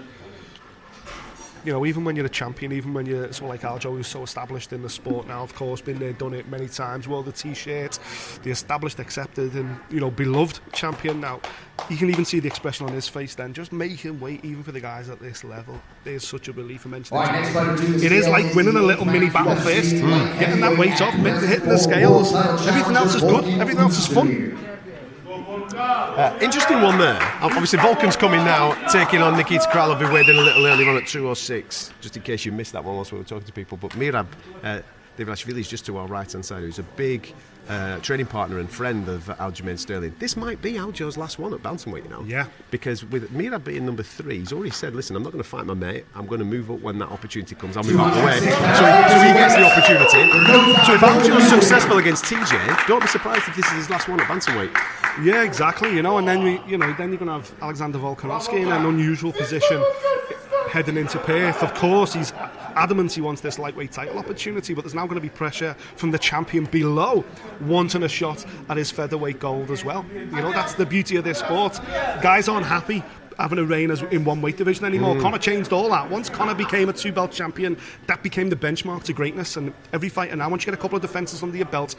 Speaker 7: You know, even when you're a champion, even when you're sort of like Aljo, who's so established in the sport now, of course, been there, done it many times, wore the t-shirt, the established, accepted and, you know, beloved champion now. You can even see the expression on his face then, just making weight even for the guys at this level. There's such a relief for mentioning it is like winning a little mini battle first, getting that weight off, hitting the scales. Everything else is good, everything else is fun.
Speaker 6: Interesting one there. Obviously, Volkan's coming now, taking on Nikita Kralov, who weighed in a little earlier on at 206, just in case you missed that one whilst we were talking to people. But Merab Dvalishvili is just to our right-hand side, who's a big training partner and friend of Aljamain Sterling. This might be Aljo's last one at Bantamweight, you know.
Speaker 7: Yeah.
Speaker 6: Because with Merab being number 3, he's already said, listen, I'm not going to fight my mate. I'm going to move up when that opportunity comes. I'll move out of the way. So he gets the opportunity. So if Aljo's successful against TJ, don't be surprised if this is his last one at Bantamweight.
Speaker 7: Yeah, exactly. You know, and then then you're going to have Alexander Volkanovski in an unusual position heading into Perth. Of course, he's adamant he wants this lightweight title opportunity, but there's now going to be pressure from the champion below wanting a shot at his featherweight gold as well. You know, that's the beauty of this sport. Guys aren't happy having a reign in one weight division anymore. Conor changed all that. Once Conor became a 2-belt champion, that became the benchmark to greatness, and every fighter now, once you get a couple of defences under your belt,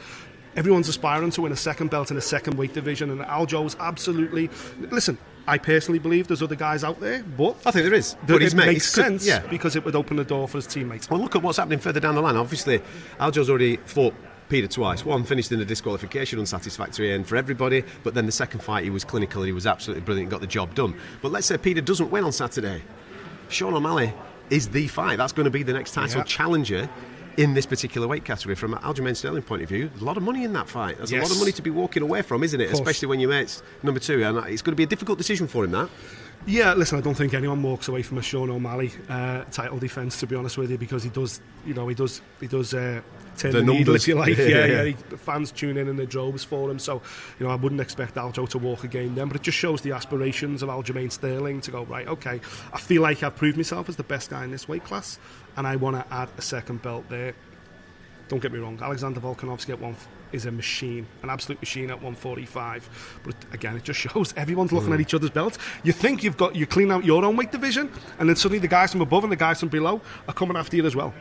Speaker 7: everyone's aspiring to win a second belt in a second weight division, and Aljo's absolutely... Listen, I personally believe there's other guys out there, but
Speaker 6: I think there is. But
Speaker 7: it makes sense because it would open the door for his teammates.
Speaker 6: Well, look at what's happening further down the line. Obviously, Aljo's already fought Peter twice. One finished in a disqualification, unsatisfactory end for everybody, but then the second fight he was clinical, he was absolutely brilliant, got the job done. But let's say Peter doesn't win on Saturday. Sean O'Malley is the fight. That's going to be the next title challenger in this particular weight category. From Aljamain Sterling point of view, there's a lot of money in that fight. There's a lot of money to be walking away from, isn't it? Especially when your mate's number 2, and it's going to be a difficult decision for him, that.
Speaker 7: Yeah, listen, I don't think anyone walks away from a Sean O'Malley title defence, to be honest with you, because he does turn the needle, if you like. Fans tune in the droves for him, so I wouldn't expect Aljo to walk again then, but it just shows the aspirations of Aljamain Sterling to go, right, okay, I feel like I've proved myself as the best guy in this weight class, and I want to add a second belt there. Don't get me wrong, Alexander Volkanovski at is a machine, an absolute machine at 145. But again, it just shows everyone's looking at each other's belts. You think you clean out your own weight division, and then suddenly the guys from above and the guys from below are coming after you as well.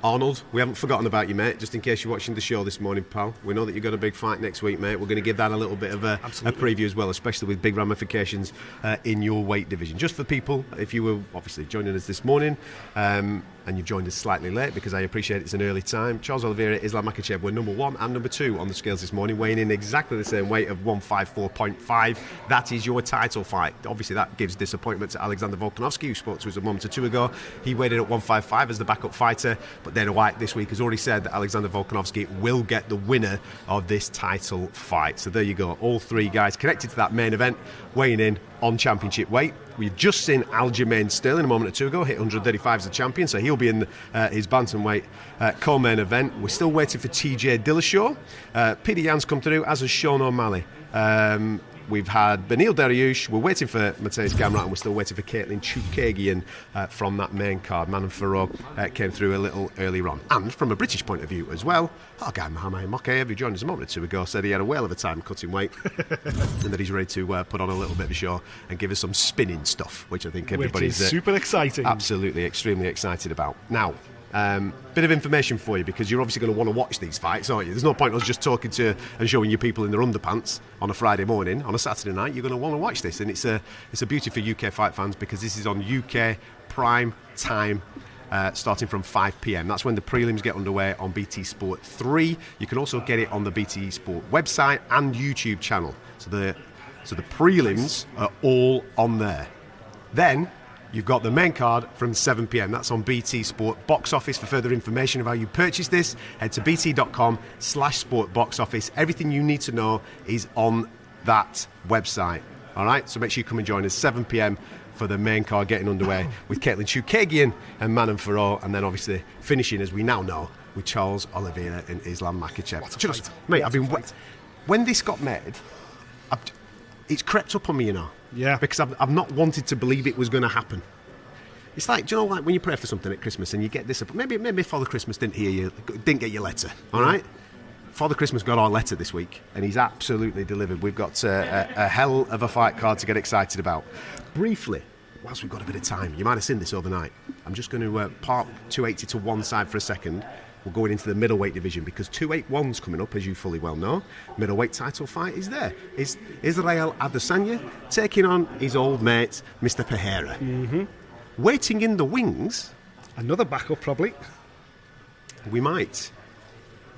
Speaker 6: Arnold, we haven't forgotten about you, mate, just in case you're watching the show this morning, pal. We know that you've got a big fight next week, mate. We're going to give that a little bit of a preview as well, especially with big ramifications in your weight division. Just for people, if you were obviously joining us this morning, and you've joined us slightly late because I appreciate it's an early time, Charles Oliveira, Islam Makhachev were number 1 and number 2 on the scales this morning, weighing in exactly the same weight of 154.5. That is your title fight. Obviously, that gives disappointment to Alexander Volkanovski, who spoke to us a moment or two ago. He weighed in at 155 as the backup fighter, but Dana White this week has already said that Alexander Volkanovski will get the winner of this title fight. So there you go, all 3 guys connected to that main event, weighing in on championship weight. We've just seen Aljamain Sterling a moment or two ago hit 135 as a champion, so he'll be in his bantamweight co-main event. We're still waiting for TJ Dillashaw. Peter Yan's come through, as has Sean O'Malley. We've had Beneil Dariush. We're waiting for Mateusz Gamrot, and we're still waiting for Caitlin Chukagian from that main card. Manon Farrow came through a little earlier on. And from a British point of view as well, our guy Makhachev, who joined us a moment or two ago, said he had a whale of a time cutting weight and that he's ready to put on a little bit of a show and give us some spinning stuff, which I think everybody's
Speaker 7: super exciting.
Speaker 6: Absolutely, extremely excited about. Now, bit of information for you, because you're obviously going to want to watch these fights, aren't you? There's no point us just talking to and showing you people in their underpants on a Friday morning. On a Saturday night, you're going to want to watch this, and it's a beauty for UK fight fans, because this is on UK prime time, starting from 5 p.m. That's when the prelims get underway on BT Sport 3. You can also get it on the BT Sport website and YouTube channel. So the prelims are all on there. Then you've got the main card from 7 p.m. That's on BT Sport Box Office. For further information of how you purchase this, head to bt.com/sportboxoffice. Everything you need to know is on that website. All right, so make sure you come and join us 7 p.m. for the main card getting underway with Caitlin Chukagian and Manon Farrow, and then obviously finishing, as we now know, with Charles Oliveira and Islam Makhachev. Mate, when this got made, it's crept up on me, you know.
Speaker 7: Yeah.
Speaker 6: Because I've not wanted to believe it was going to happen. It's like, do you know, like when you pray for something at Christmas and you get this, maybe Father Christmas didn't get your letter, all right? Father Christmas got our letter this week, and he's absolutely delivered. We've got a hell of a fight card to get excited about. Briefly, whilst we've got a bit of time, you might have seen this overnight. I'm just going to park 280 to one side for a second. We're going into the middleweight division, because 281's coming up, as you fully well know. Middleweight title fight is there. Is Israel Adesanya taking on his old mate, Mr. Pereira.
Speaker 7: Mm-hmm.
Speaker 6: Waiting in the wings,
Speaker 7: another backup probably.
Speaker 6: We might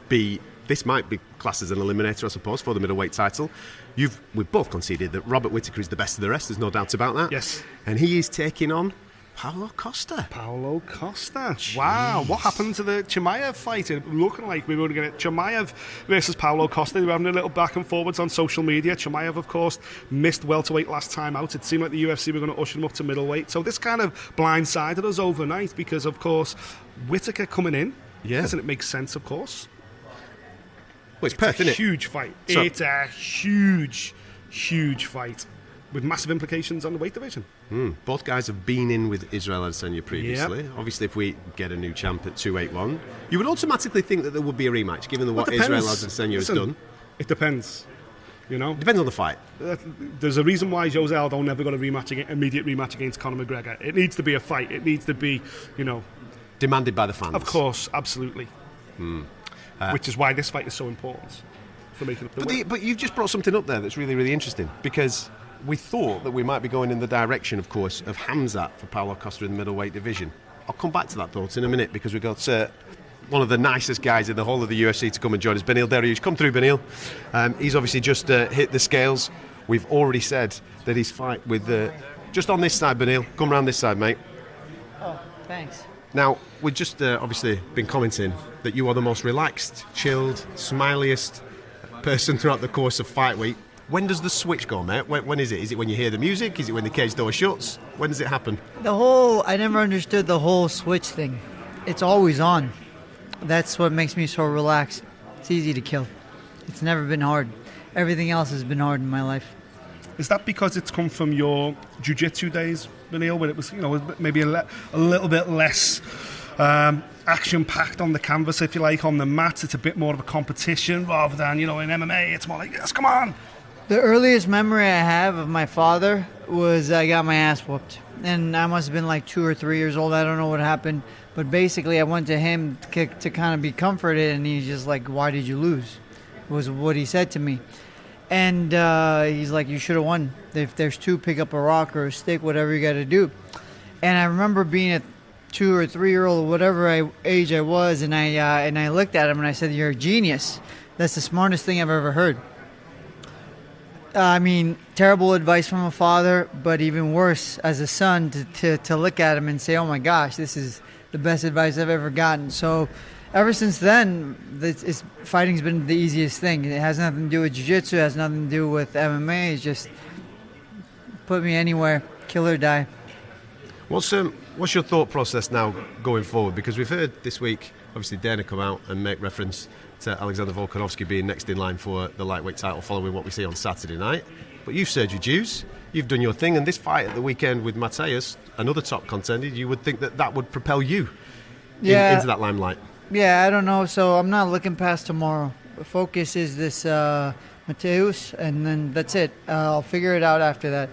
Speaker 6: be this might be classed as an eliminator, I suppose, for the middleweight title. We've both conceded that Robert Whittaker is the best of the rest. There's no doubt about that.
Speaker 7: Yes.
Speaker 6: And he is taking on Paulo Costa.
Speaker 7: Paulo Costa. Wow. What happened to the Chimaev fight? It looking like we were going to get Chimaev versus Paulo Costa. They were having a little back and forwards on social media. Chimaev, of course, missed welterweight last time out. It seemed like the UFC were going to usher him up to middleweight. So this kind of blindsided us overnight because, of course, Whittaker coming in.
Speaker 6: Yeah.
Speaker 7: Doesn't it make sense, of course?
Speaker 6: Well, it's Perth, isn't it?
Speaker 7: Huge fight.
Speaker 6: So,
Speaker 7: it's a huge fight with massive implications on the weight division.
Speaker 6: Both guys have been in with Israel Adesanya previously.
Speaker 7: Yep.
Speaker 6: Obviously, if we get a new champ at 281, you would automatically think that there would be a rematch, given what
Speaker 7: It depends.
Speaker 6: Israel Adesanya has done.
Speaker 7: It depends. You know,
Speaker 6: Depends on the fight.
Speaker 7: There's a reason why Jose Aldo never got a immediate rematch against Conor McGregor. It needs to be a fight. It needs to be,
Speaker 6: Demanded by the fans.
Speaker 7: Of course, absolutely. Which is why this fight is so important for making up the weight.
Speaker 6: But you've just brought something up there that's really, really interesting, because we thought that we might be going in the direction, of course, of Hamzat for Paulo Costa in the middleweight division. I'll come back to that thought in a minute, because we've got one of the nicest guys in the whole of the UFC to come and join us, Beneil Dariush. Come through, Beneil. He's obviously just hit the scales. We've already said that his fight with just on this side, Beneil. Come round this side, mate.
Speaker 8: Oh, thanks.
Speaker 6: Now, we've just obviously been commenting that you are the most relaxed, chilled, smiliest person throughout the course of fight week. When does the switch go, mate? When is it? Is it when you hear the music? Is it when the cage door shuts? When does it happen?
Speaker 8: I never understood the whole switch thing. It's always on. That's what makes me so relaxed. It's easy to kill. It's never been hard. Everything else has been hard in my life.
Speaker 7: Is that because it's come from your jiu-jitsu days, Beneil, where it was, maybe a little bit less action-packed on the canvas, if you like, on the mat? It's a bit more of a competition rather than, in MMA, it's more like, yes, come on.
Speaker 8: The earliest memory I have of my father was I got my ass whooped. And I must have been like 2 or 3 years old. I don't know what happened. But basically, I went to him to kind of be comforted, and he's just like, why did you lose? Was what he said to me. And he's like, you should have won. If there's 2, pick up a rock or a stick, whatever you got to do. And I remember being a 2 or 3 year old, whatever age I was, and I looked at him and I said, you're a genius. That's the smartest thing I've ever heard. I mean, terrible advice from a father, but even worse as a son to look at him and say, oh my gosh, this is the best advice I've ever gotten. So ever since then, fighting's been the easiest thing. It has nothing to do with jiu-jitsu, it has nothing to do with MMA. It's just put me anywhere, kill or die.
Speaker 6: What's your thought process now going forward? Because we've heard this week, obviously, Dana come out and make reference to Alexander Volkanovski being next in line for the lightweight title following what we see on Saturday night. But you've served your dues, you've done your thing, and this fight at the weekend with Mateus, another top contender, you would think that would propel you into that limelight.
Speaker 8: Yeah, I don't know. So I'm not looking past tomorrow. The focus is this Mateus, and then that's it. I'll figure it out after that.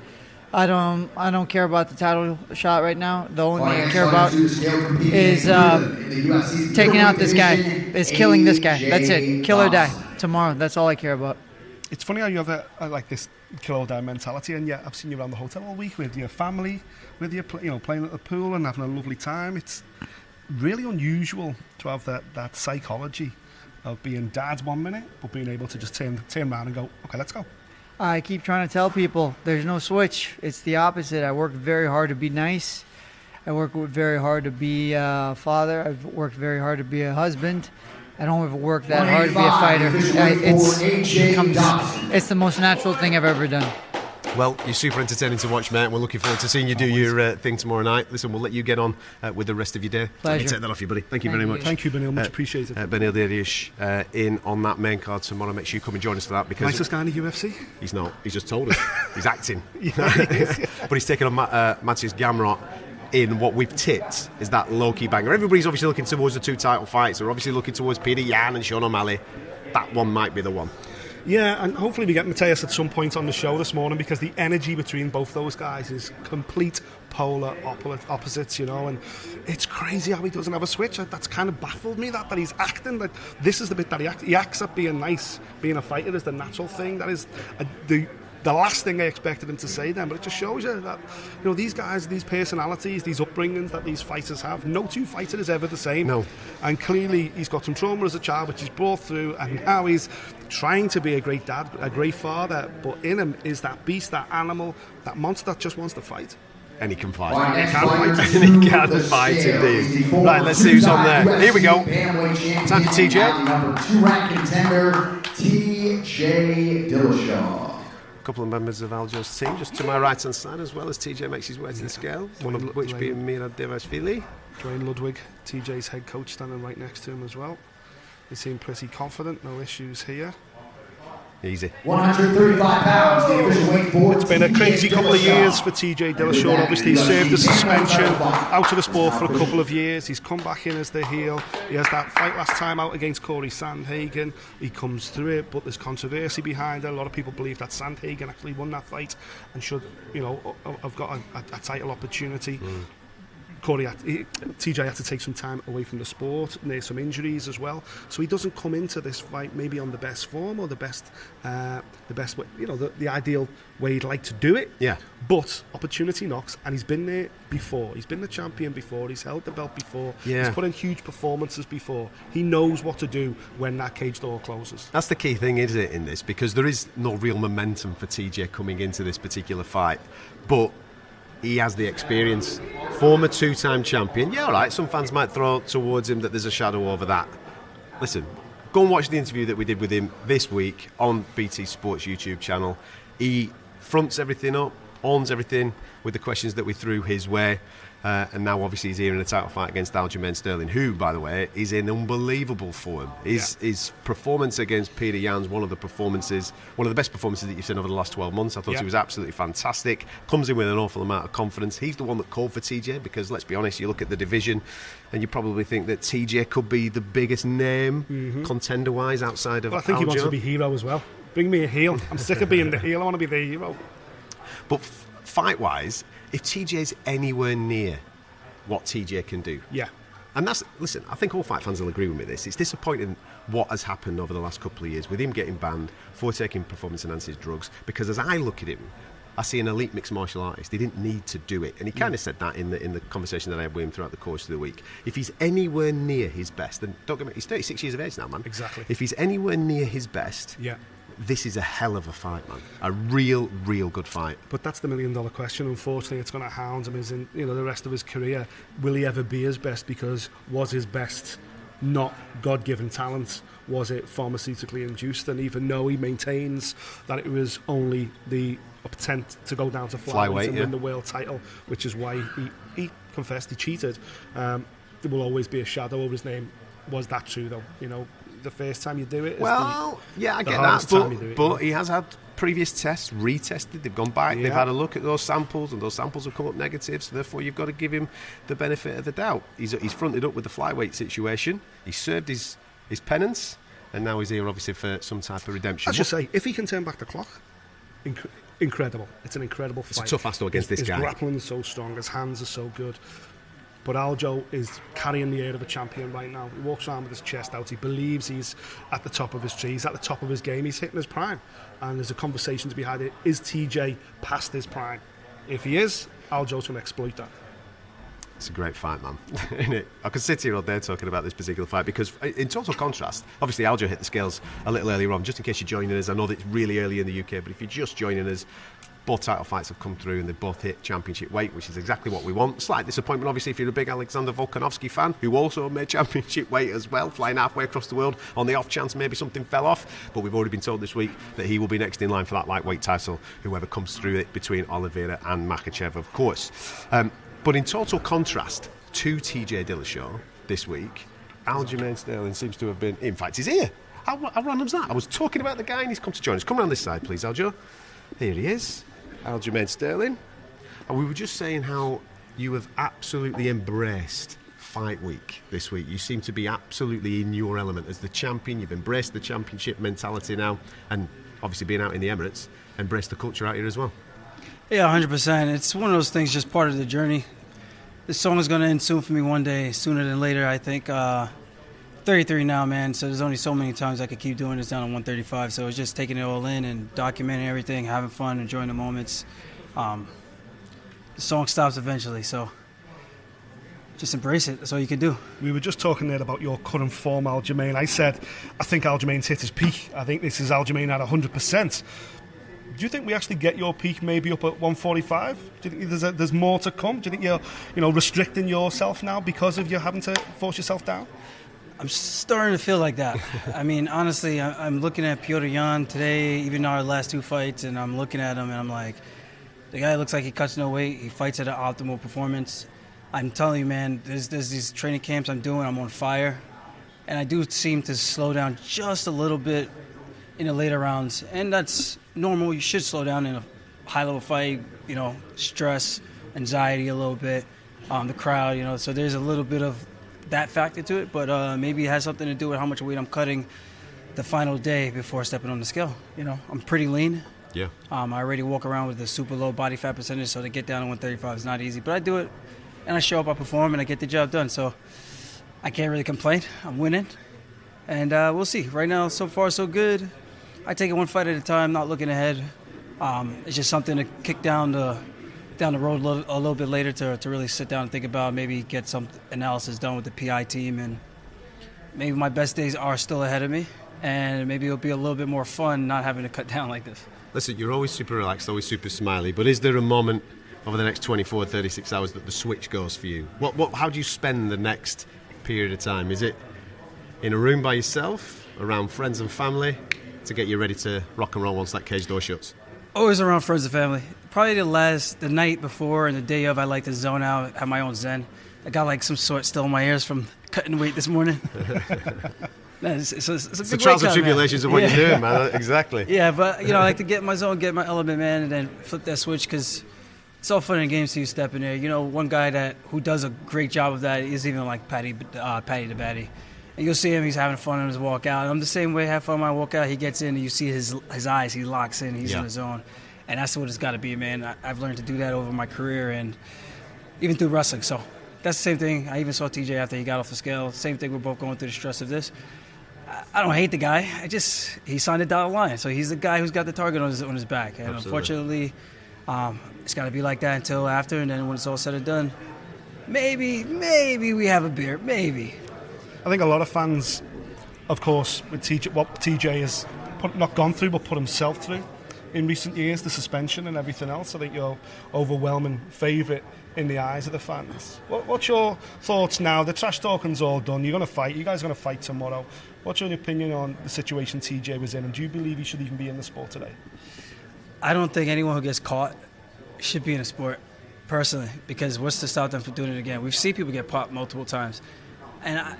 Speaker 8: I don't care about the title shot right now. The only thing I care about is taking out this guy. Is killing this guy. That's it. Kill or die. Tomorrow. That's all I care about.
Speaker 7: It's funny how you have like this kill or die mentality, and yet I've seen you around the hotel all week with your family, with your playing at the pool and having a lovely time. It's really unusual to have that psychology of being dad 1 minute, but being able to just turn around and go, okay, let's go.
Speaker 8: I keep trying to tell people there's no switch. It's the opposite. I work very hard to be nice. I work very hard to be a father. I've worked very hard to be a husband. I don't ever work that hard to be a fighter. It's the most natural thing I've ever done.
Speaker 6: Well, you're super entertaining to watch, mate. We're looking forward to seeing you do your thing tomorrow night. Listen, we'll let you get on with the rest of your day.
Speaker 8: Pleasure.
Speaker 6: Let me take that off you, buddy. Thank you very much.
Speaker 7: Thank you, Beneil. Much appreciated.
Speaker 6: Beneil Dariush in on that main card tomorrow. Make sure you come and join us for that. Because
Speaker 7: nicest guy in the UFC?
Speaker 6: He's not. He's just told us. He's acting. But he's taking on Mateusz Gamrot in what we've tipped is that low-key banger. Everybody's obviously looking towards the 2 title fights. They're obviously looking towards Peter Yan and Sean O'Malley. That one might be the one.
Speaker 7: Yeah, and hopefully we get Mateus at some point on the show this morning, because the energy between both those guys is complete polar opposites, and it's crazy how he doesn't have a switch. That's kind of baffled me, that he's acting. Like, this is the bit that he acts at being nice. Being a fighter is the natural thing. That is the the last thing I expected him to say then, but it just shows you that, you know, these guys, these personalities, these upbringings that these fighters have, no two fighter is ever the same.
Speaker 6: No.
Speaker 7: And clearly he's got some trauma as a child, which he's brought through, and now he's trying to be a great dad, a great father, but in him is that beast, that animal, that monster that just wants to fight.
Speaker 6: And he can fight.
Speaker 4: Right,
Speaker 6: He can fight indeed. Right, let's see who's on there. Here we go. Time for TJ.
Speaker 4: Number 2 ranked contender, TJ Dillashaw.
Speaker 6: A couple of members of Aljo's team just to my right hand side, as well as TJ makes his way to the scale, one of which being Mira Devashvili.
Speaker 7: Dwayne Ludwig, TJ's head coach, standing right next to him as well. He seemed pretty confident, no issues here.
Speaker 6: Easy.
Speaker 4: 135 pounds, the official weight for
Speaker 7: It's been a crazy couple of years for TJ Dillashaw. Obviously, he served a suspension, out of the sport for a couple of years. He's come back in as the heel. He has that fight last time out against Corey Sandhagen. He comes through it, but there's controversy behind it. A lot of people believe that Sandhagen actually won that fight and should, you know, have got a title opportunity. TJ had to take some time away from the sport, and there's some injuries as well, so he doesn't come into this fight maybe on the best form or the best way, you know, the ideal way he'd like to do it.
Speaker 6: Yeah.
Speaker 7: But opportunity knocks, and he's been there before. He's been the champion before. He's held the belt before.
Speaker 6: Yeah.
Speaker 7: He's put in huge performances before. He knows what to do when that cage door closes.
Speaker 6: That's the key thing, isn't it, in this? Because there is no real momentum for TJ coming into this particular fight, but he has the experience. Former 2-time champion. Yeah, all right, some fans might throw towards him that there's a shadow over that. Listen, go and watch the interview that we did with him this week on BT Sports YouTube channel. He fronts everything up, owns everything with the questions that we threw his way. And now obviously he's here in a title fight against Aljamain Sterling, who, by the way, is in unbelievable form. His performance against Peter Yan's one of the best performances that you've seen over the last 12 months. I thought he was absolutely fantastic. Comes in with an awful amount of confidence. He's the one that called for TJ, because let's be honest, you look at the division and you probably think that TJ could be the biggest name contender-wise outside of
Speaker 7: But I think
Speaker 6: Aljo.
Speaker 7: he wants to be hero as well. Bring me a heel. I'm sick of being the heel. I want to be the hero.
Speaker 6: But fight-wise, if TJ's anywhere near what TJ can do, and listen, I think all fight fans will agree with me this. It's disappointing what has happened over the last couple of years with him getting banned for taking performance-enhancing drugs, because as I look at him, I see an elite mixed martial artist. He didn't need to do it, and he kind of said that in the conversation that I had with him throughout the course of the week. If he's anywhere near his best, and don't get me, he's 36 years of age now, man.
Speaker 7: Exactly.
Speaker 6: If he's anywhere near his best, this is a hell of a fight, man. A real good fight.
Speaker 7: But that's the million-dollar question. Unfortunately, it's going to hound him in the rest of his career. Will he ever be his best? Because was his best not God-given talent? Was it pharmaceutically induced? And even though he maintains that it was only the attempt to go down to flyweight and win the world title, which is why he confessed he cheated, there will always be a shadow over his name. Was that true, though? You know, the first time you do it.
Speaker 6: I get that, but he has had previous tests retested. They've gone back. They've had a look at those samples, and those samples have come up negative. So therefore, you've got to give him the benefit of the doubt. He's fronted up with the flyweight situation. He served his penance, and now he's here obviously for some type of redemption.
Speaker 7: I should say, if he can turn back the clock, incredible. It's an incredible fight.
Speaker 6: It's a tough ass though against this guy.
Speaker 7: His grappling is so strong. His hands are so good. But Aljo is carrying the air of a champion right now. He walks around with his chest out. He believes he's at the top of his tree. He's at the top of his game. He's hitting his prime. And there's a conversation to be had. Is TJ past his prime? If he is, Aljo's going to exploit that.
Speaker 6: It's a great fight, man. Isn't it? I could sit here all day talking about this particular fight, because in total contrast, obviously Aljo hit the scales a little earlier on. Just in case you're joining us, I know that it's really early in the UK, but if you're just joining us, both title fights have come through and they both hit championship weight, which is exactly what we want. Slight disappointment, obviously, if you're a big Alexander Volkanovski fan, who also made championship weight as well, flying halfway across the world on the off chance maybe something fell off. But we've already been told this week that he will be next in line for that lightweight title, whoever comes through it between Oliveira and Makhachev, of course. But in total contrast to TJ Dillashaw this week, Aljamain Sterling seems to have been... In fact, he's here. How random's that? I was talking about the guy and he's come to join us. Come around this side, please, Aljo. Here he is. Aljamain Sterling. And we were just saying how you have absolutely embraced fight week this week. You seem to be absolutely in your element as the champion. You've embraced the championship mentality now, and obviously being out in the Emirates, embraced the culture out here as well.
Speaker 9: Yeah, 100%. It's one of those things, just part of the journey. This song is going to end soon for me one day, sooner than later, I think. 33 now, man, so there's only so many times I could keep doing this down on 135. So it's just taking it all in and documenting everything, having fun, enjoying the moments. The song stops eventually, so just embrace it. That's all you can do.
Speaker 7: We were just talking there about your current form, Aljamain. I said I think Aljamain's hit his peak. I think this is Aljamain at 100%. Do you think we actually get your peak maybe up at 145? Do you think there's more to come? Do you think you're restricting yourself now because of you having to force yourself down?
Speaker 9: I'm starting to feel like that. I mean, honestly, I'm looking at Petr Yan today, even our last 2 fights, and I'm looking at him and I'm like, the guy looks like he cuts no weight. He fights at an optimal performance. I'm telling you, man, there's these training camps I'm doing. I'm on fire. And I do seem to slow down just a little bit in the later rounds. And that's normal. You should slow down in a high-level fight, stress, anxiety a little bit, the crowd, so there's a little bit of that factor to it, but maybe it has something to do with how much weight I'm cutting the final day before stepping on the scale. I'm pretty lean.
Speaker 6: Yeah.
Speaker 9: I already walk around with a super low body fat percentage, so to get down to 135 is not easy, but I do it, and I show up, I perform, and I get the job done, so I can't really complain. I'm winning, and we'll see. Right now, so far, so good. I take it one fight at a time, not looking ahead. It's just something to kick down the road a little bit later to really sit down and think about, maybe get some analysis done with the PI team, and maybe my best days are still ahead of me, and maybe it'll be a little bit more fun not having to cut down like this.
Speaker 6: Listen, you're always super relaxed, always super smiley, but is there a moment over the next 24, 36 hours that the switch goes for you? How do you spend the next period of time? Is it in a room by yourself, around friends and family, to get you ready to rock and roll once that cage door shuts?
Speaker 9: Always around friends and family. Probably the night before and the day of, I like to zone out, have my own zen. I got like some sort still in my ears from cutting weight this morning. It's
Speaker 6: the trials and tribulations of what you're doing, man. Exactly.
Speaker 9: Yeah, but I like to get in my zone, get my element, man, and then flip that switch, because it's all fun and games till you step in there. One guy who does a great job of that is even like Patty the Batty. And you'll see him, he's having fun on his walkout. I'm the same way, have fun on my walkout. He gets in, and you see his eyes, he locks in, he's in the zone. And that's what it's got to be, man. I've learned to do that over my career and even through wrestling. So that's the same thing. I even saw TJ after he got off the scale. Same thing, we're both going through the stress of this. I don't hate the guy. He signed a dotted line. So he's the guy who's got the target on his back. And unfortunately, it's got to be like that until after. And then when it's all said and done, maybe we have a beer. Maybe.
Speaker 7: I think a lot of fans, of course, with what TJ has not gone through, but put himself through in recent years, the suspension and everything else. I think you're overwhelming favourite in the eyes of the fans. What's your thoughts now? The trash talking's all done. You're going to fight. You guys are going to fight tomorrow. What's your opinion on the situation TJ was in, and do you believe he should even be in the sport today?
Speaker 9: I don't think anyone who gets caught should be in a sport, personally, because what's to stop them from doing it again? We've seen people get popped multiple times, and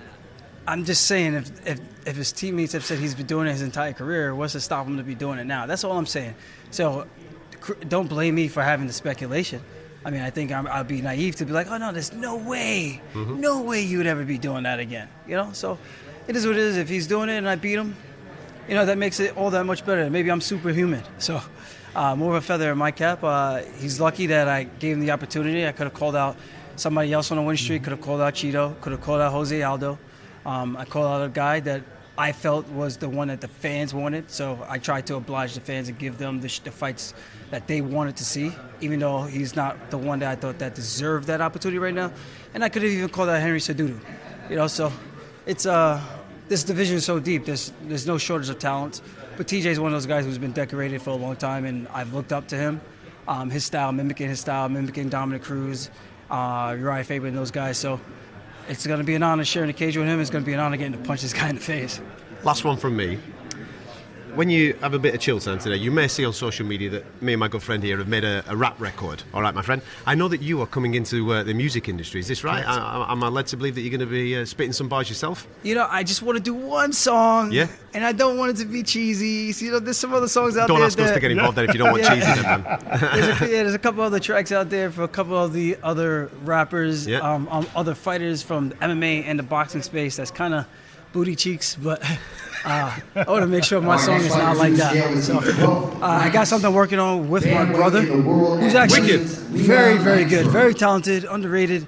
Speaker 9: I'm just saying, if his teammates have said he's been doing it his entire career, what's to stop him to be doing it now? That's all I'm saying. So don't blame me for having the speculation. I mean, I think I'll be naive to be like, oh, no, there's no way. Mm-hmm. No way you would ever be doing that again. So it is what it is. If he's doing it and I beat him, that makes it all that much better. Maybe I'm superhuman. So more of a feather in my cap. He's lucky that I gave him the opportunity. I could have called out somebody else on a win streak, could have called out Cheeto, could have called out Jose Aldo. I called out a guy that I felt was the one that the fans wanted, so I tried to oblige the fans and give them the fights that they wanted to see, even though he's not the one that I thought that deserved that opportunity right now. And I could have even called out Henry Cejudo, so it's this division is so deep. There's no shortage of talent, but TJ is one of those guys who's been decorated for a long time, and I've looked up to him. Mimicking Dominic Cruz, Uriah Faber, and those guys. So it's going to be an honor sharing the cage with him. It's going to be an honor getting to punch this guy in the face.
Speaker 6: Last one from me. When you have a bit of chill time today, you may see on social media that me and my good friend here have made a rap record. All right, my friend. I know that you are coming into the music industry. Is this right? Am I led to believe that you're going to be spitting some bars yourself?
Speaker 9: I just want to do one song.
Speaker 6: Yeah.
Speaker 9: And I don't want it to be cheesy. So, there's some other songs out
Speaker 6: there.
Speaker 9: Don't
Speaker 6: ask us to get involved then if you don't want cheesy then, man.
Speaker 9: There's a couple other tracks out there for a couple of the other rappers, other fighters from the MMA and the boxing space that's kind of booty cheeks, but I want to make sure my song is not like that. So I got something working on with my brother, who's actually very, very good, very talented, underrated.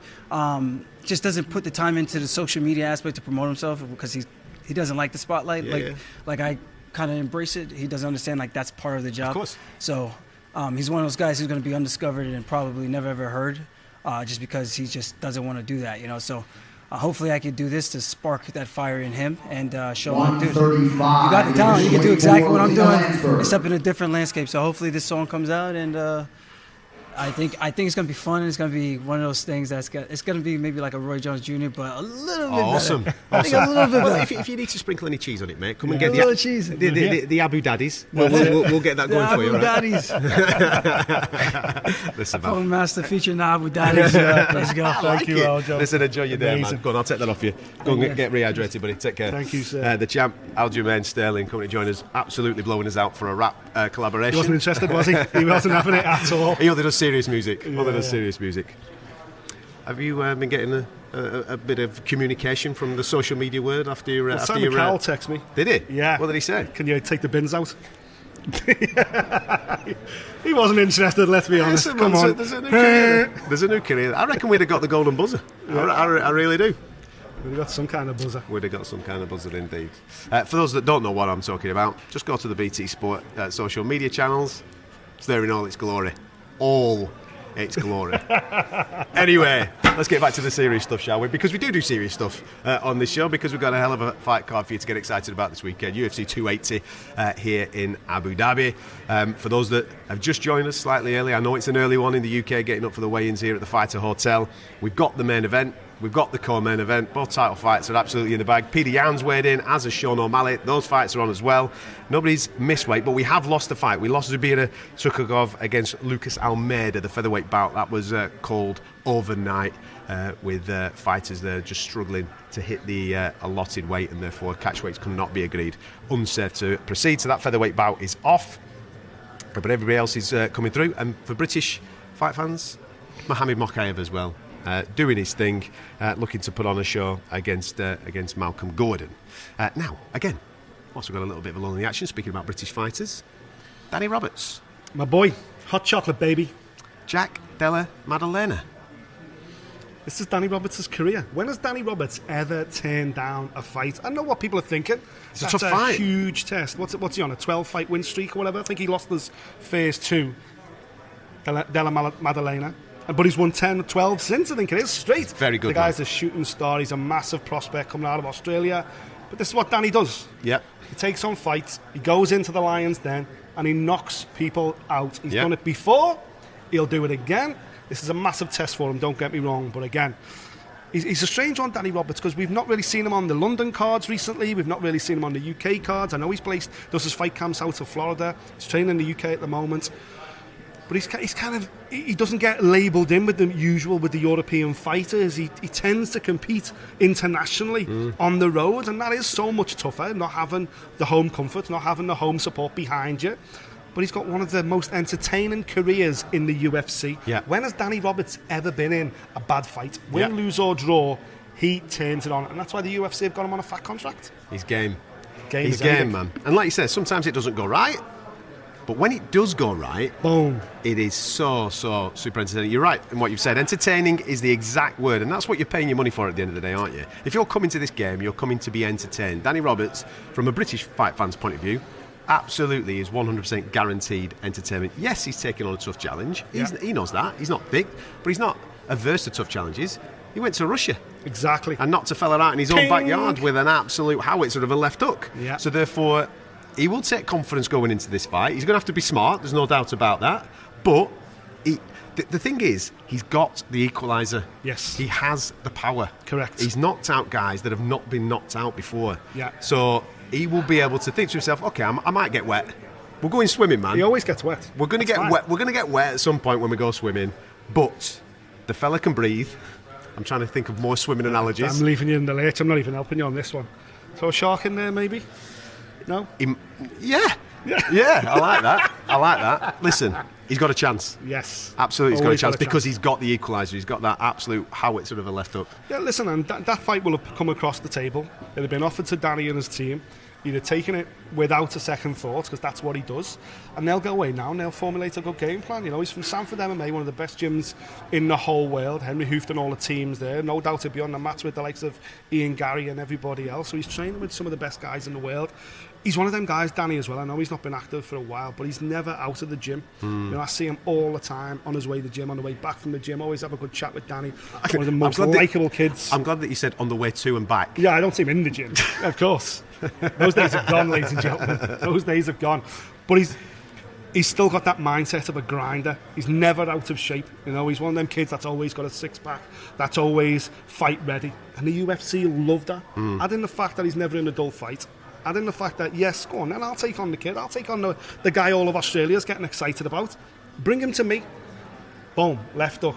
Speaker 9: just doesn't put the time into the social media aspect to promote himself because he doesn't like the spotlight. Like I kind of embrace it. He doesn't understand like that's part of the job.
Speaker 6: Of course.
Speaker 9: So he's one of those guys who's going to be undiscovered and probably never ever heard, just because he just doesn't want to do that, you know. So hopefully I can do this to spark that fire in him and show him, dude, you got the talent. You can do exactly what I'm doing, except in a different landscape. So hopefully this song comes out, and I think it's going to be fun. And it's going to be one of those things it's going to be maybe like a Roy Jones Jr., but a little bit
Speaker 6: awesome.
Speaker 9: better. I think a little bit
Speaker 6: Well,
Speaker 9: better.
Speaker 6: if you need to sprinkle any cheese on it, mate, come and get
Speaker 9: a little cheese.
Speaker 6: the Abu Daddies. We'll get that going for you.
Speaker 9: Abu
Speaker 6: Right?
Speaker 9: Daddies.
Speaker 6: Listen,
Speaker 9: Phone
Speaker 6: man.
Speaker 9: master featuring Abu Daddies. Let's go.
Speaker 7: Thank you, Aljo.
Speaker 6: Listen, enjoy your day,
Speaker 7: Amazing.
Speaker 6: man. Go on, I'll take that off you. Go and get rehydrated, buddy. Take care.
Speaker 7: Thank you, sir.
Speaker 6: The champ, Aljamain Sterling, coming to join us, absolutely blowing us out for a rap collaboration.
Speaker 7: He wasn't interested, was he? He wasn't having it at all.
Speaker 6: He only does serious music. Serious music. Have you been getting a bit of communication from the social media world after your...
Speaker 7: Simon Cowell texted me.
Speaker 6: Did he?
Speaker 7: Yeah.
Speaker 6: What did he say?
Speaker 7: Can you take the bins out? He wasn't interested, let's be honest.
Speaker 6: Listen,
Speaker 7: Come
Speaker 6: man,
Speaker 7: on.
Speaker 6: There's a new career. There's a new career. I reckon we'd have got the golden buzzer. I really do.
Speaker 7: We've got some kind of buzzer.
Speaker 6: We'd have got some kind of buzzer indeed. For those that don't know what I'm talking about, just go to the BT Sport social media channels. It's there in all its glory. All its glory. Anyway, let's get back to the serious stuff, shall we? Because we do serious stuff on this show, because we've got a hell of a fight card for you to get excited about this weekend. UFC 280 here in Abu Dhabi. For those that have just joined us slightly early, I know it's an early one in the UK, getting up for the weigh-ins here at the Fighter Hotel. We've got the main event. We've got the co-main event. Both title fights are absolutely in the bag. Peter Yan's weighed in, as has Sean O'Malley. Those fights are on as well. Nobody's missed weight, but we have lost a fight. We lost Zubira Tukagov against Lucas Almeida, the featherweight bout. That was called overnight, with fighters there just struggling to hit the allotted weight, and therefore catchweights could not be agreed. Unsafe to proceed. So that featherweight bout is off. But everybody else is coming through. And for British fight fans, Mohamed Makhachev as well. Doing his thing, looking to put on a show against Malcolm Gordon. Now, again, also got a little bit of a lull in the action, speaking about British fighters. Danny Roberts.
Speaker 7: My boy, hot chocolate baby.
Speaker 6: Jack Della Maddalena.
Speaker 7: This is Danny Roberts' career. When has Danny Roberts ever turned down a fight? I know what people are thinking.
Speaker 6: It's a tough fight.
Speaker 7: Huge test. What's he on, a 12-fight win streak or whatever? I think he lost his first two. Della Maddalena. But he's won 10 12 since, I think it is, straight.
Speaker 6: Very good.
Speaker 7: The guy's a shooting star. He's a massive prospect coming out of Australia. But this is what Danny does.
Speaker 6: Yep.
Speaker 7: He takes on fights. He goes into the Lions Den and he knocks people out. He's done it before. He'll do it again. This is a massive test for him, don't get me wrong. But again, he's a strange one, Danny Roberts, because we've not really seen him on the London cards recently. We've not really seen him on the UK cards. I know does his fight camps out of Florida. He's training in the UK at the moment. But he doesn't get labelled in with the usual with the European fighters. He tends to compete internationally on the road, and that is so much tougher, not having the home comfort, not having the home support behind you. But he's got one of the most entertaining careers in the UFC.
Speaker 6: Yeah.
Speaker 7: When has Danny Roberts ever been in a bad fight? Win, lose or draw, he turns it on. And that's why the UFC have got him on a fat contract.
Speaker 6: He's game.
Speaker 7: He's
Speaker 6: game, man. And like you said, sometimes it doesn't go right. But when it does go right,
Speaker 7: boom,
Speaker 6: it is so super entertaining. You're right in what you've said. Entertaining is the exact word, and that's what you're paying your money for at the end of the day, aren't you? If you're coming to this game, you're coming to be entertained. Danny Roberts, from a British fight fan's point of view, absolutely is 100% guaranteed entertainment. Yes, he's taking on a tough challenge. He knows that. He's not thick, but he's not averse to tough challenges. He went to Russia.
Speaker 7: Exactly.
Speaker 6: And knocked a fella out in his own backyard with an absolute howitzer of a left hook.
Speaker 7: Yeah.
Speaker 6: So therefore, he will take confidence going into this fight. He's going to have to be smart, there's no doubt about that. But the thing is, he's got the equaliser.
Speaker 7: Yes.
Speaker 6: He has the power.
Speaker 7: Correct.
Speaker 6: He's knocked out guys that have not been knocked out before.
Speaker 7: Yeah.
Speaker 6: So he will be able to think to himself, okay, I might get wet. We're going swimming, man.
Speaker 7: He always gets wet.
Speaker 6: We're going to get wet. We're going to get wet at some point when we go swimming. But the fella can breathe. I'm trying to think of more swimming analogies.
Speaker 7: I'm leaving you in the lurch. I'm not even helping you on this one. Throw a shark in there, maybe? No?
Speaker 6: Yeah, I like that. Listen, he's got a chance.
Speaker 7: Yes.
Speaker 6: Absolutely, he's got a chance because he's got the equaliser. He's got that absolute howitzer of a left hook.
Speaker 7: Yeah, listen, and that fight will have come across the table. It had been offered to Danny and his team. He'd have taken it without a second thought, because that's what he does. And they'll go away now and they'll formulate a good game plan. You know, he's from Sanford MMA, one of the best gyms in the whole world. Henry Hooft and all the teams there. No doubt he'll be on the mats with the likes of Ian Gary and everybody else. So he's training with some of the best guys in the world. He's one of them guys, Danny, as well. I know he's not been active for a while, but he's never out of the gym. You know, I see him all the time on his way to the gym, on the way back from the gym. Always have a good chat with Danny. One of the most likeable kids.
Speaker 6: I'm glad that you said on the way to and back.
Speaker 7: Yeah, I don't see him in the gym, of course. Those days have gone, ladies and gentlemen. Those days have gone. But he's still got that mindset of a grinder. He's never out of shape. You know, he's one of them kids that's always got a six-pack, that's always fight ready. And the UFC love that. Add in the fact that he's never in a dull fight. Add in the fact that, yes, go on, then I'll take on the kid. I'll take on the guy all of Australia's getting excited about. Bring him to me. Boom, left hook.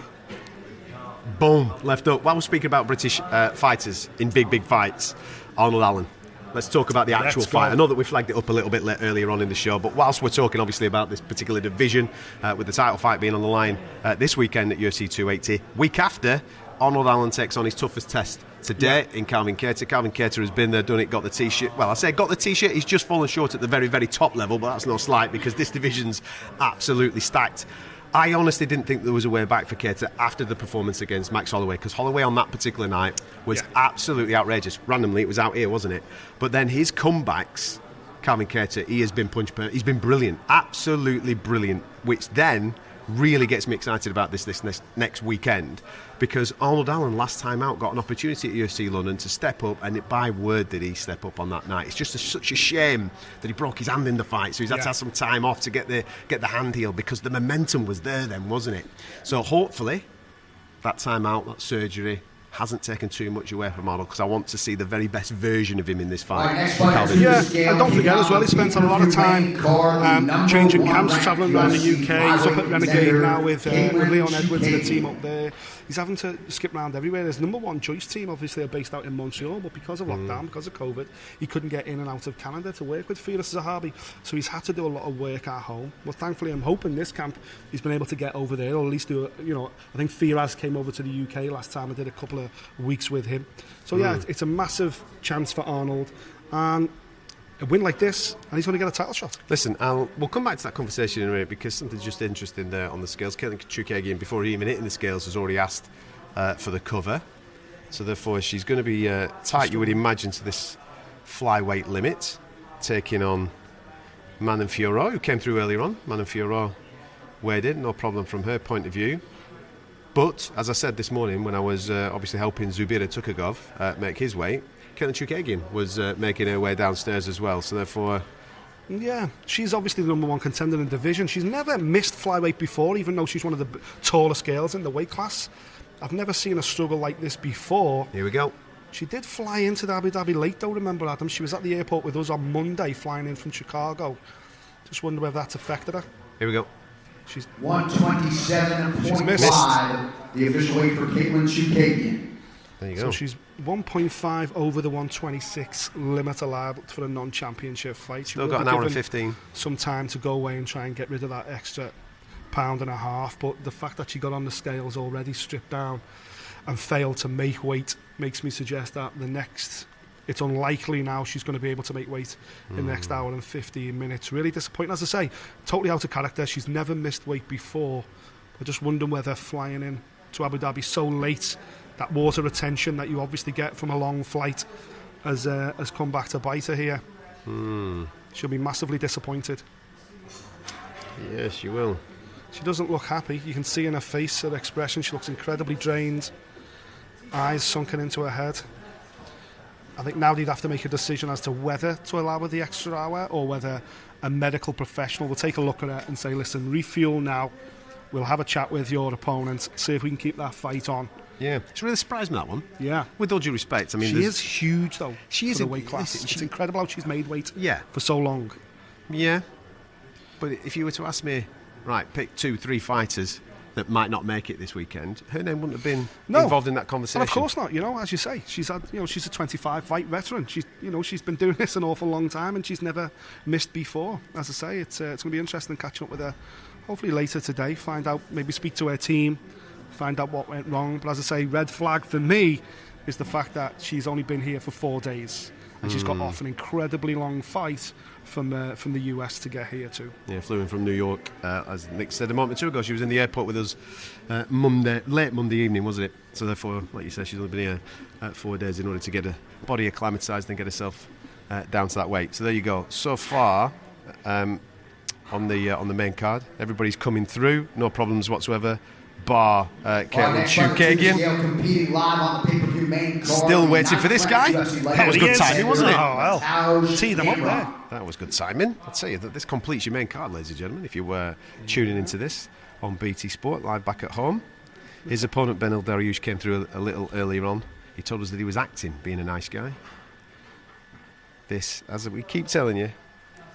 Speaker 6: Boom, left hook. While we're speaking about British fighters in big fights, Arnold Allen. Let's talk about the actual fight. I know that we flagged it up a little bit earlier on in the show, but whilst we're talking obviously about this particular division, with the title fight being on the line this weekend at UFC 280, week after, Arnold Allen takes on his toughest test to date in Calvin Kattar. Calvin Kattar has been there, done it, got the T-shirt. Well, I say got the T-shirt, he's just fallen short at the very, very top level, but that's no slight because this division's absolutely stacked. I honestly didn't think there was a way back for Kattar after the performance against Max Holloway, because Holloway on that particular night was absolutely outrageous. Randomly, it was out here, wasn't it? But then his comebacks, Calvin Kattar, he has been he's been brilliant, absolutely brilliant, which then really gets me excited about this next weekend, because Arnold Allen last time out got an opportunity at UFC London to step up, and by word did he step up on that night. It's just such a shame that he broke his hand in the fight, so he's had to have some time off to get the hand healed, because the momentum was there then, wasn't it? So hopefully that time out, that surgery, hasn't taken too much away from Arnold, because I want to see the very best version of him in this fight.
Speaker 7: Yeah, and don't forget as well, he spent a lot of time changing camps, travelling around the UK. He's up at Renegade now with Leon Edwards and the team up there. He's having to skip around everywhere. His number one choice team obviously are based out in Montreal, but because of lockdown, because of COVID, he couldn't get in and out of Canada to work with Firas Zahabi, so he's had to do a lot of work at home. But thankfully, I'm hoping this camp he's been able to get over there, or at least do I think Firas came over to the UK last time. I did a couple of weeks with him. So yeah, it's a massive chance for Arnold, and a win like this, and he's going to get a title shot.
Speaker 6: Listen, we'll come back to that conversation in a minute, because something's just interesting there on the scales. Caitlin Chookagian, before even hitting the scales, has already asked for the cover. So therefore, she's going to be tight, you would imagine, to this flyweight limit, taking on Manon Fiorot, who came through earlier on. Manon Fiorot weighed in, no problem from her point of view. But, as I said this morning, when I was obviously helping Zubira Tukagov make his weight, Caitlin Chookagian was making her way downstairs as well, so therefore...
Speaker 7: Yeah, she's obviously the number one contender in the division. She's never missed flyweight before, even though she's one of the tallest girls in the weight class. I've never seen a struggle like this before.
Speaker 6: Here we go.
Speaker 7: She did fly into the Abu Dhabi late, though, remember, Adam? She was at the airport with us on Monday, flying in from Chicago. Just wonder whether that's affected her.
Speaker 6: Here we go.
Speaker 7: She's
Speaker 4: 127.5, the official weight for Caitlin Chookagian.
Speaker 6: There you go.
Speaker 7: So she's 1.5 over the 126 limit allowed for a non-championship fight.
Speaker 6: Still got an hour and 15.
Speaker 7: Some time to go away and try and get rid of that extra pound and a half. But the fact that she got on the scales already, stripped down, and failed to make weight makes me suggest that it's unlikely now she's going to be able to make weight in the next hour and 15 minutes. Really disappointing. As I say, totally out of character. She's never missed weight before. I just wonder whether flying in to Abu Dhabi so late, that water retention that you obviously get from a long flight has come back to bite her here. She'll be massively disappointed.
Speaker 6: Yes, she will.
Speaker 7: She doesn't look happy. You can see in her face, her expression, she looks incredibly drained. Eyes sunken into her head. I think now they'd have to make a decision as to whether to allow her the extra hour, or whether a medical professional will take a look at her and say, listen, refuel now. We'll have a chat with your opponent, see if we can keep that fight on.
Speaker 6: Yeah, it's really surprised me, that one.
Speaker 7: Yeah.
Speaker 6: With all due respect, I mean...
Speaker 7: She is huge, though,
Speaker 6: she is
Speaker 7: for the weight class. It's incredible how she's made weight for so long.
Speaker 6: Yeah. But if you were to ask me, right, pick 2-3 fighters that might not make it this weekend, her name wouldn't have been involved in that conversation.
Speaker 7: And of course not. As you say, she's had, she's a 25-fight veteran. She's been doing this an awful long time, and she's never missed before. As I say, it's going to be interesting catching up with her, hopefully later today. Find out, maybe speak to her team, find out what went wrong. But as I say, red flag for me is the fact that she's only been here for 4 days, and she's got off an incredibly long fight from the US to get here too.
Speaker 6: Yeah, flew in from New York, as Nick said a moment or two ago. She was in the airport with us late Monday evening, wasn't it? So therefore, like you said, she's only been here 4 days in order to get her body acclimatised and get herself down to that weight. So there you go. So far, on the main card, everybody's coming through, no problems whatsoever. Bar Catterall and Chukagian. Still waiting for this guy. That was good timing, wasn't it?
Speaker 7: Oh, well. Tee them up there.
Speaker 6: That was good timing. I'd say that this completes your main card, ladies and gentlemen, if you were tuning into this on BT Sport, live back at home. His opponent, Beneil Dariush, came through a little earlier on. He told us that he was acting, being a nice guy. This, as we keep telling you,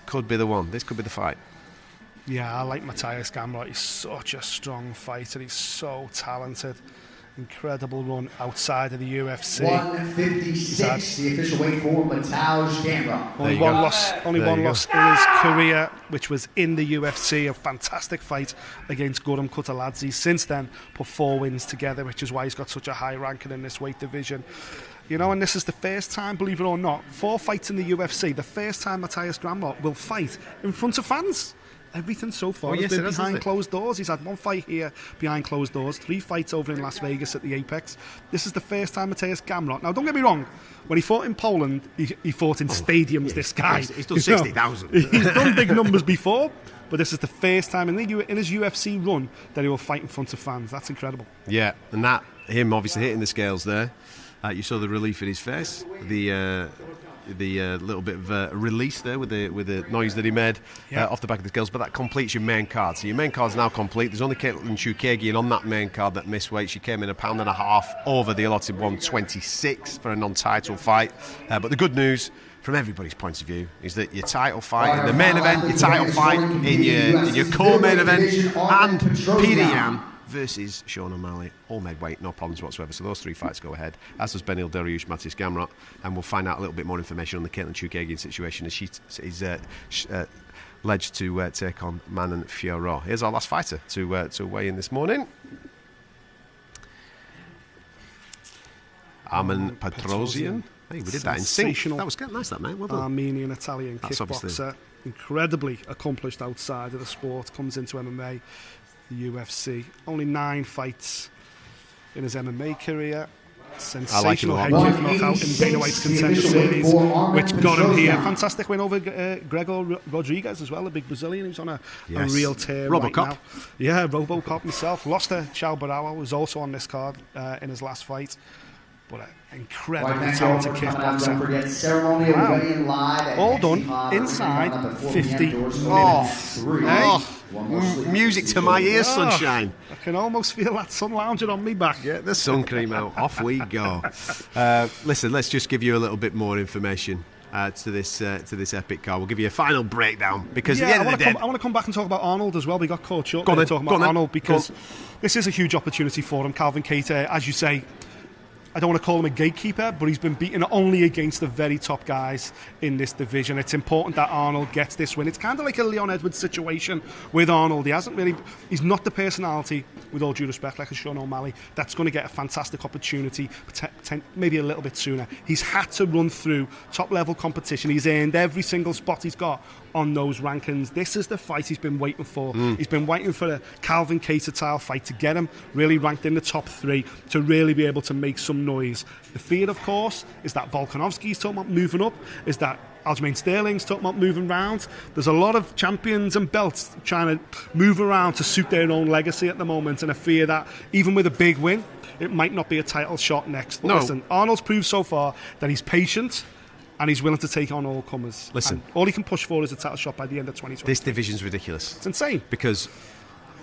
Speaker 6: could be the one. This could be the fight.
Speaker 7: Yeah, I like Matthias Gamrot. He's such a strong fighter. He's so talented. Incredible run outside of the UFC.
Speaker 4: 156, the official weight for Matthias Gamrot.
Speaker 7: Only one loss in his career, which was in the UFC. A fantastic fight against Guram Kutaladze. Since then, put 4 wins together, which is why he's got such a high ranking in this weight division. You know, and this is the first time, believe it or not, 4 fights in the UFC, the first time Matthias Gamrot will fight in front of fans. Everything so far has been behind closed doors. He's had 1 fight here behind closed doors, 3 fights over in Las Vegas at the Apex. This is the first time Matthias Gamrot. Now, don't get me wrong, when he fought in Poland, he fought in stadiums, this guy.
Speaker 6: He's done 60,000.
Speaker 7: He's done big numbers before, but this is the first time in his UFC run that he will fight in front of fans. That's incredible.
Speaker 6: Yeah, and that, him obviously hitting the scales there. You saw the relief in his face, the little bit of release there with the noise that he made off the back of the scales, but that completes your main card. So your main card's now complete. There's only Catterall and Chukagian on that main card that missed weight. She came in 1.5 pounds over the allotted 126 for a non-title fight. But the good news, from everybody's point of view, is that your title fight in the main event, your title fight in your co-main event, and Peter Yan versus Sean O'Malley, all made weight, no problems whatsoever. So those 3 fights go ahead, as does Beneil Dariush, Matthias Gamrot, and we'll find out a little bit more information on the Catterall and Chukagian situation as she is alleged to take on Manon Fiorot. Here's our last fighter to weigh in this morning. Armen Petrosian. Hey, we did that in sync. That was nice, that, mate. Well done.
Speaker 7: Armenian-Italian kickboxer, incredibly accomplished outside of the sport, comes into MMA, the UFC. Only 9 fights in his MMA career. Sensational head kick knockout in Dana White's Contender Series, which got him here. Fantastic win over Gregor Rodriguez as well, a big Brazilian who's on a real tear right now. Yeah, Robocop himself. Lost to Chao Barao, who's also on this card in his last fight. But an incredibly talented kickboxer. Wow. All done inside 50 minutes.
Speaker 6: Music to my ears, sunshine.
Speaker 7: I can almost feel that sun lounging on me back.
Speaker 6: Get the sun cream out. Off we go. Listen, let's just give you a little bit more information to this epic card. We'll give you a final breakdown because at the end of the day,
Speaker 7: I want to come back and talk about Arnold as well. We got caught short talking about Arnold because this is a huge opportunity for him. Calvin Kattar, as you say, I don't want to call him a gatekeeper, but he's been beaten only against the very top guys in this division. It's important that Arnold gets this win. It's kind of like a Leon Edwards situation with Arnold. He's not the personality, with all due respect, like a Sean O'Malley, that's going to get a fantastic opportunity, maybe a little bit sooner. He's had to run through top-level competition. He's earned every single spot he's got on those rankings. This is the fight he's been waiting for. He's been waiting for a Calvin Kattar-style fight to get him really ranked in the top 3, to really be able to make some noise. The fear, of course, is that Volkanovski's talking about moving up, is that Aljamain Sterling's talking about moving round. There's a lot of champions and belts trying to move around to suit their own legacy at the moment, and I fear that even with a big win, it might not be a title shot next. But listen, Arnold's proved so far that he's patient and he's willing to take on all comers.
Speaker 6: Listen,
Speaker 7: and all he can push for is a title shot by the end of 2020.
Speaker 6: This division's ridiculous.
Speaker 7: It's insane.
Speaker 6: Because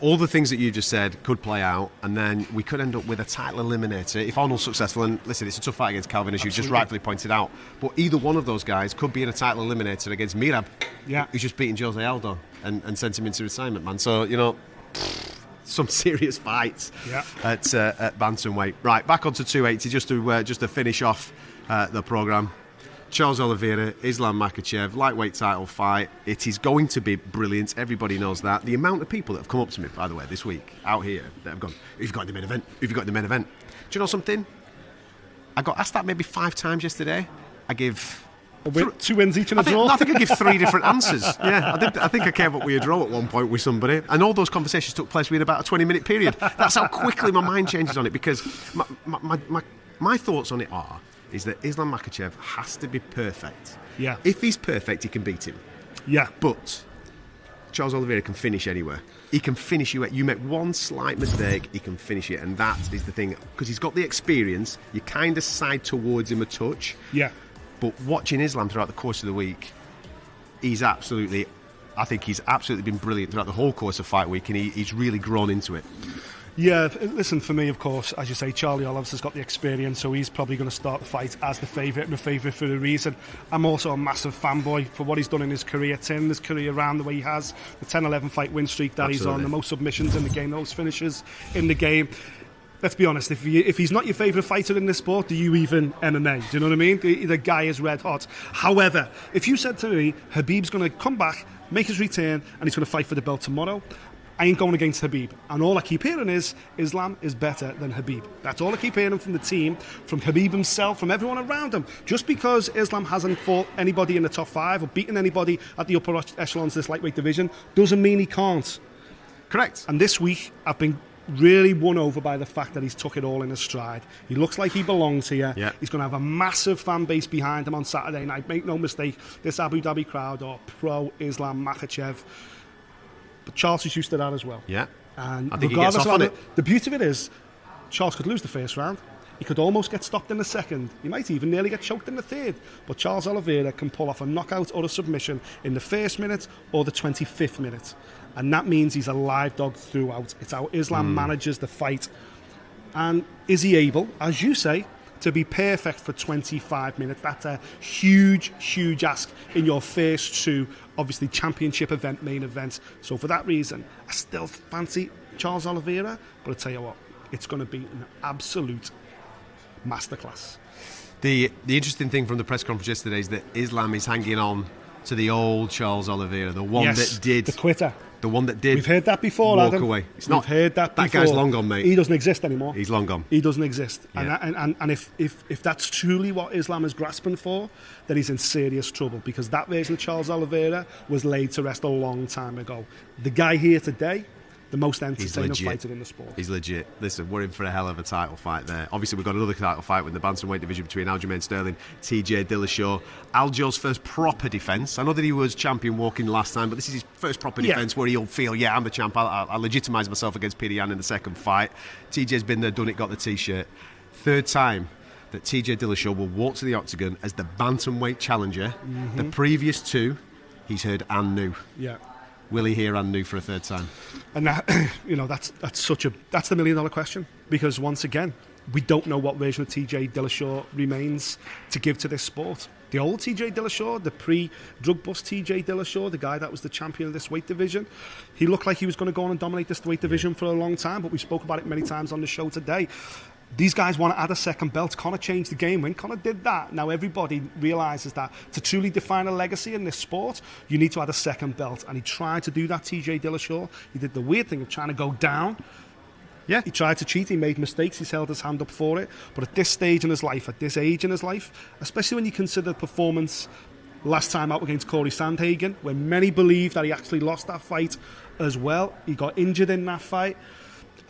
Speaker 6: all the things that you just said could play out, and then we could end up with a title eliminator if Arnold's successful. And listen, it's a tough fight against Calvin, as you just rightfully pointed out. But either one of those guys could be in a title eliminator against Merab, who's just beaten Jose Aldo and sent him into retirement, man. So, you know, some serious fights at bantamweight. Right, back onto 280 just to finish off the programme. Charles Oliveira, Islam Makhachev, lightweight title fight. It is going to be brilliant. Everybody knows that. The amount of people that have come up to me, by the way, this week out here that have gone, "Who've got in the main event? Who've got in the main event?" Do you know something? I got asked that maybe 5 times yesterday. I give
Speaker 7: Two wins each and a draw.
Speaker 6: I think I give 3 different answers. Yeah, I think I came up with a draw at one point with somebody, and all those conversations took place within about a 20-minute period. That's how quickly my mind changes on it, because my thoughts on it is that Islam Makhachev has to be perfect.
Speaker 7: Yeah.
Speaker 6: If he's perfect, he can beat him.
Speaker 7: Yeah.
Speaker 6: But Charles Oliveira can finish anywhere. He can finish you. You make one slight mistake, he can finish it, and that is the thing. Because he's got the experience, you kind of side towards him a touch.
Speaker 7: Yeah.
Speaker 6: But watching Islam throughout the course of the week, I think he's absolutely been brilliant throughout the whole course of fight week, and he's really grown into it.
Speaker 7: Yeah, listen, for me, of course, as you say, Charlie Olives has got the experience, so he's probably going to start the fight as the favourite, and the favourite for a reason. I'm also a massive fanboy for what he's done in his career, turning his career around the way he has, the 10-11 fight win streak that he's on, the most submissions in the game, the most finishes in the game. Let's be honest, if he's not your favourite fighter in this sport, do you even MMA? Do you know what I mean? The guy is red hot. However, if you said to me, Khabib's going to come back, make his return, and he's going to fight for the belt tomorrow, I ain't going against Khabib. And all I keep hearing is Islam is better than Khabib. That's all I keep hearing from the team, from Khabib himself, from everyone around him. Just because Islam hasn't fought anybody in the top 5 or beaten anybody at the upper echelons of this lightweight division doesn't mean he can't.
Speaker 6: Correct.
Speaker 7: And this week, I've been really won over by the fact that he's took it all in his stride. He looks like he belongs here.
Speaker 6: Yeah.
Speaker 7: He's going to have a massive fan base behind him on Saturday night. Make no mistake, this Abu Dhabi crowd are pro-Islam Makhachev. But Charles is used to that as well.
Speaker 6: Yeah.
Speaker 7: And
Speaker 6: I think he gets off on it.
Speaker 7: The beauty of it is, Charles could lose the first round. He could almost get stopped in the second. He might even nearly get choked in the third. But Charles Oliveira can pull off a knockout or a submission in the first minute or the 25th minute. And that means he's a live dog throughout. It's how Islam manages the fight. And is he able, as you say, to be perfect for 25 minutes? That's a huge, huge ask in your first 2, obviously, championship event, main events. So for that reason, I still fancy Charles Oliveira. But I tell you what, it's going to be an absolute masterclass.
Speaker 6: The interesting thing from the press conference yesterday is that Islam is hanging on to the old Charles Oliveira, the one that did...
Speaker 7: the quitter.
Speaker 6: The one that did.
Speaker 7: We've heard that before,
Speaker 6: walk
Speaker 7: Adam.
Speaker 6: away.
Speaker 7: We've heard that before.
Speaker 6: That guy's long gone, mate.
Speaker 7: He doesn't exist anymore.
Speaker 6: He's long gone.
Speaker 7: He doesn't exist.
Speaker 6: Yeah.
Speaker 7: And if that's truly what Islam is grasping for, then he's in serious trouble, because that version of Charles Oliveira was laid to rest a long time ago. The guy here today, the most entertaining fighter in the sport.
Speaker 6: He's legit. Listen, we're in for a hell of a title fight there. Obviously, we've got another title fight with the Bantamweight division between Aljamain Sterling, TJ Dillashaw. Aljo's first proper defence. I know that he was champion walking last time, but this is his first proper defence where he'll feel, I'm the champ. I'll legitimise myself against Peter Yan in the second fight. TJ's been there, done it, got the T-shirt. Third time that TJ Dillashaw will walk to the octagon as the Bantamweight challenger. The previous 2, he's heard and knew.
Speaker 7: Yeah.
Speaker 6: Will he hear and new for a third time?
Speaker 7: And that, that's the $1 million question, because once again, we don't know what version of TJ Dillashaw remains to give to this sport. The old TJ Dillashaw, the pre-drug bust TJ Dillashaw, the guy that was the champion of this weight division, he looked like he was going to go on and dominate this weight division for a long time, but we spoke about it many times on the show today. These guys want to add a second belt. Conor changed the game. When Conor did that, now everybody realises that to truly define a legacy in this sport, you need to add a second belt. And he tried to do that, TJ Dillashaw. He did the weird thing of trying to go down. Yeah. He tried to cheat. He made mistakes. He's held his hand up for it. But at this stage in his life, at this age in his life, especially when you consider performance last time out against Corey Sandhagen, when many believe that he actually lost that fight as well. He got injured in that fight.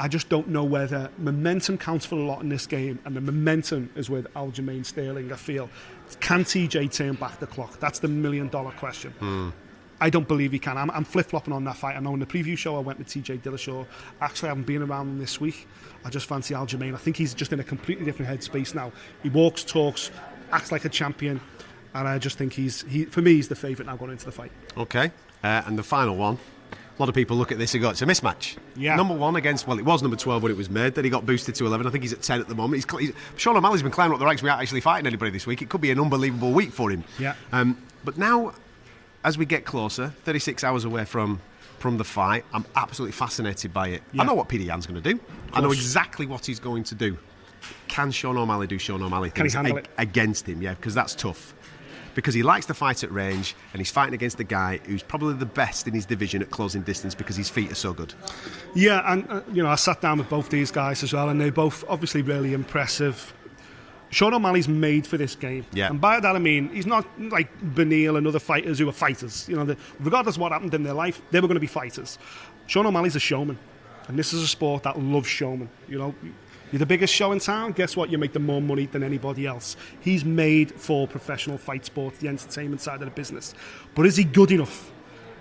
Speaker 7: I just don't know whether momentum counts for a lot in this game, and the momentum is with Aljamain Sterling, I feel. Can TJ turn back the clock? That's the $1 million question. I don't believe he can. I'm flip-flopping on that fight. I know in the preview show I went with TJ Dillashaw. Actually, I haven't been around him this week. I just fancy Aljamain. I think he's just in a completely different headspace now. He walks, talks, acts like a champion, and I just think for me, he's the favourite now going into the fight.
Speaker 6: Okay, and the final one. A lot of people look at this and go, it's a mismatch.
Speaker 7: Yeah.
Speaker 6: Number 1 against, it was number 12 when it was made. Then he got boosted to 11. I think he's at 10 at the moment. Sean O'Malley's been climbing up the ranks without actually fighting anybody this week. It could be an unbelievable week for him.
Speaker 7: Yeah.
Speaker 6: But now, as we get closer, 36 hours away from the fight, I'm absolutely fascinated by it. Yeah. I know what Peter Yan's going to do. I know exactly what he's going to do. Can Sean O'Malley do Sean O'Malley things against him? Yeah, because that's tough. Because he likes to fight at range, and he's fighting against the guy who's probably the best in his division at closing distance because his feet are so good.
Speaker 7: Yeah, and I sat down with both these guys as well, and they're both obviously really impressive. Sean O'Malley's made for this game.
Speaker 6: Yeah.
Speaker 7: And by that I mean, he's not like Beneil and other fighters who are fighters. You know, regardless of what happened in their life, they were going to be fighters. Sean O'Malley's a showman. And this is a sport that loves showmen. You know, you're the biggest show in town, guess what? You make the more money than anybody else. He's made for professional fight sports, the entertainment side of the business. But is he good enough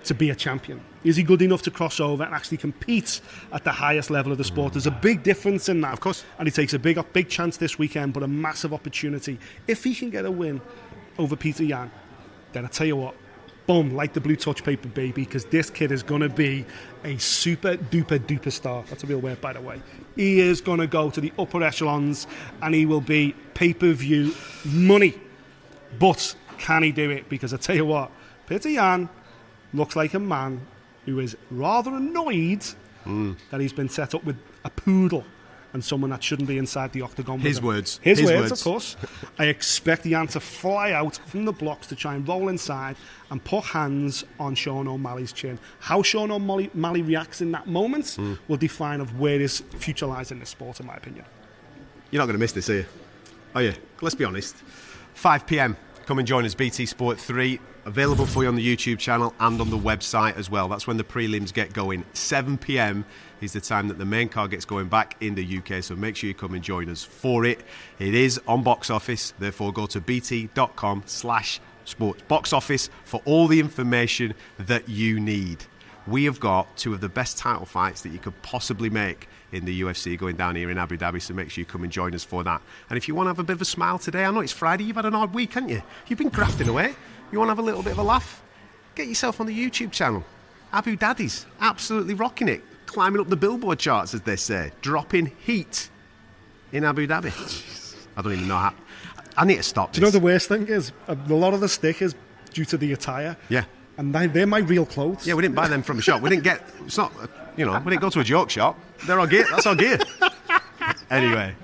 Speaker 7: to be a champion? Is he good enough to cross over and actually compete at the highest level of the sport? There's a big difference in that.
Speaker 6: Of course.
Speaker 7: And he takes a big chance this weekend, but a massive opportunity. If he can get a win over Peter Yan, then I tell you what, boom, like the blue touch paper, baby, because this kid is going to be a super duper star. That's a real word, by the way. He is going to go to the upper echelons and he will be pay-per-view money. But can he do it? Because I tell you what, Peter Yan looks like a man who is rather annoyed that he's been set up with a poodle and someone that shouldn't be inside the octagon.
Speaker 6: His words.
Speaker 7: His words, of course. I expect Yan to fly out from the blocks to try and roll inside and put hands on Sean O'Malley's chin. How Sean O'Malley reacts in that moment will define of where his future lies in this sport, in my opinion.
Speaker 6: You're not going to miss this, are you? Are you? Let's be honest. 5 p.m. Come and join us, BT Sport 3. Available for you on the YouTube channel and on the website as well. That's when the prelims get going. 7 p.m. is the time that the main card gets going back in the UK, so make sure you come and join us for it. It is on Box Office, therefore go to bt.com/sports. Box Office for all the information that you need. We have got two of the best title fights that you could possibly make in the UFC going down here in Abu Dhabi, so make sure you come and join us for that. And if you want to have a bit of a smile today, I know it's Friday, you've had an odd week, haven't you? You've been grafting away. You want to have a little bit of a laugh? Get yourself on the YouTube channel. Abu Daddy's absolutely rocking it. Climbing up the Billboard charts, as they say. Dropping heat in Abu Dhabi. I don't even know how. I need to stop this.
Speaker 7: Do you know the worst thing is? A lot of the stick is due to the attire.
Speaker 6: Yeah.
Speaker 7: And they're my real clothes.
Speaker 6: Yeah, we didn't buy them from a shop. We didn't get... It's not... You know, we didn't go to a joke shop. They're our gear. That's our gear. Anyway.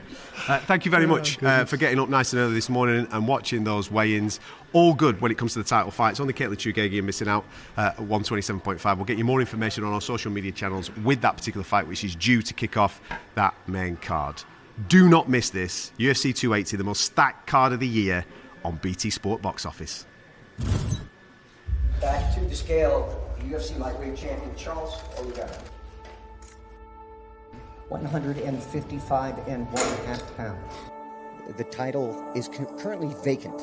Speaker 6: Thank you very much for getting up nice and early this morning and watching those weigh-ins. All good when it comes to the title fights. Only Caitlin Chugagi missing out at 127.5. We'll get you more information on our social media channels with that particular fight, which is due to kick off that main card. Do not miss this. UFC 280, the most stacked card of the year on BT Sport Box Office.
Speaker 10: Back to the scale, UFC lightweight champion Charles Oliveira. 155.5 pounds. The title is currently vacant.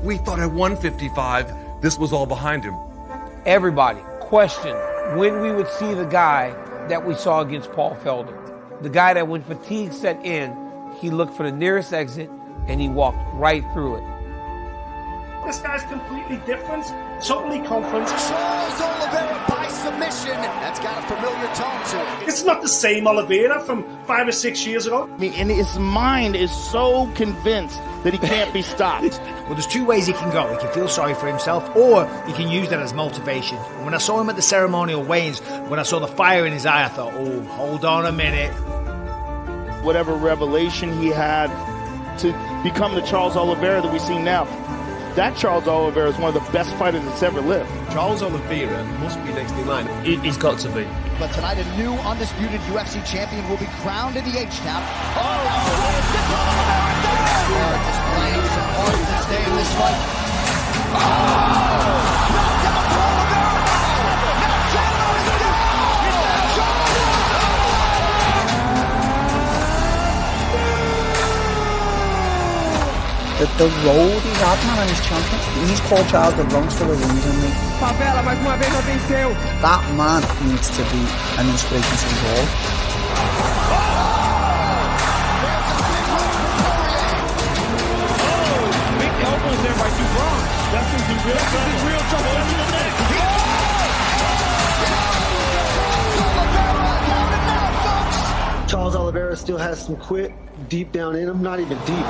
Speaker 11: We thought at 155, this was all behind him.
Speaker 5: Everybody questioned when we would see the guy that we saw against Paul Felder. The guy that when fatigue set in, he looked for the nearest exit and he walked right through it.
Speaker 7: This guy's completely different, totally confident.
Speaker 4: Charles Oliveira by submission. That's got a familiar tone to it.
Speaker 7: It's not the same Oliveira from 5 or 6 years ago.
Speaker 12: I mean, and his mind is so convinced that he can't be stopped.
Speaker 13: Well, there's two ways he can go. He can feel sorry for himself, or he can use that as motivation. When I saw him at the ceremonial weigh-ins, when I saw the fire in his eye, I thought, oh, hold on a minute.
Speaker 12: Whatever revelation he had to become the Charles Oliveira that we see now, that Charles Oliveira is one of the best fighters that's ever lived.
Speaker 11: Charles Oliveira must be next in line.
Speaker 9: He's got to be.
Speaker 4: But tonight, a new undisputed UFC champion will be crowned in the H-Town. Oliveira displaying some heart this day in this fight.
Speaker 10: The role he's had, man, as champion, he's called Charles the Bronx for a reason, mate. That man needs to be an inspiration to us all.
Speaker 5: Big elbows there by Dubron. That's in real trouble. Into the neck.
Speaker 14: Charles Oliveira still has some quit deep down in him, not even deep.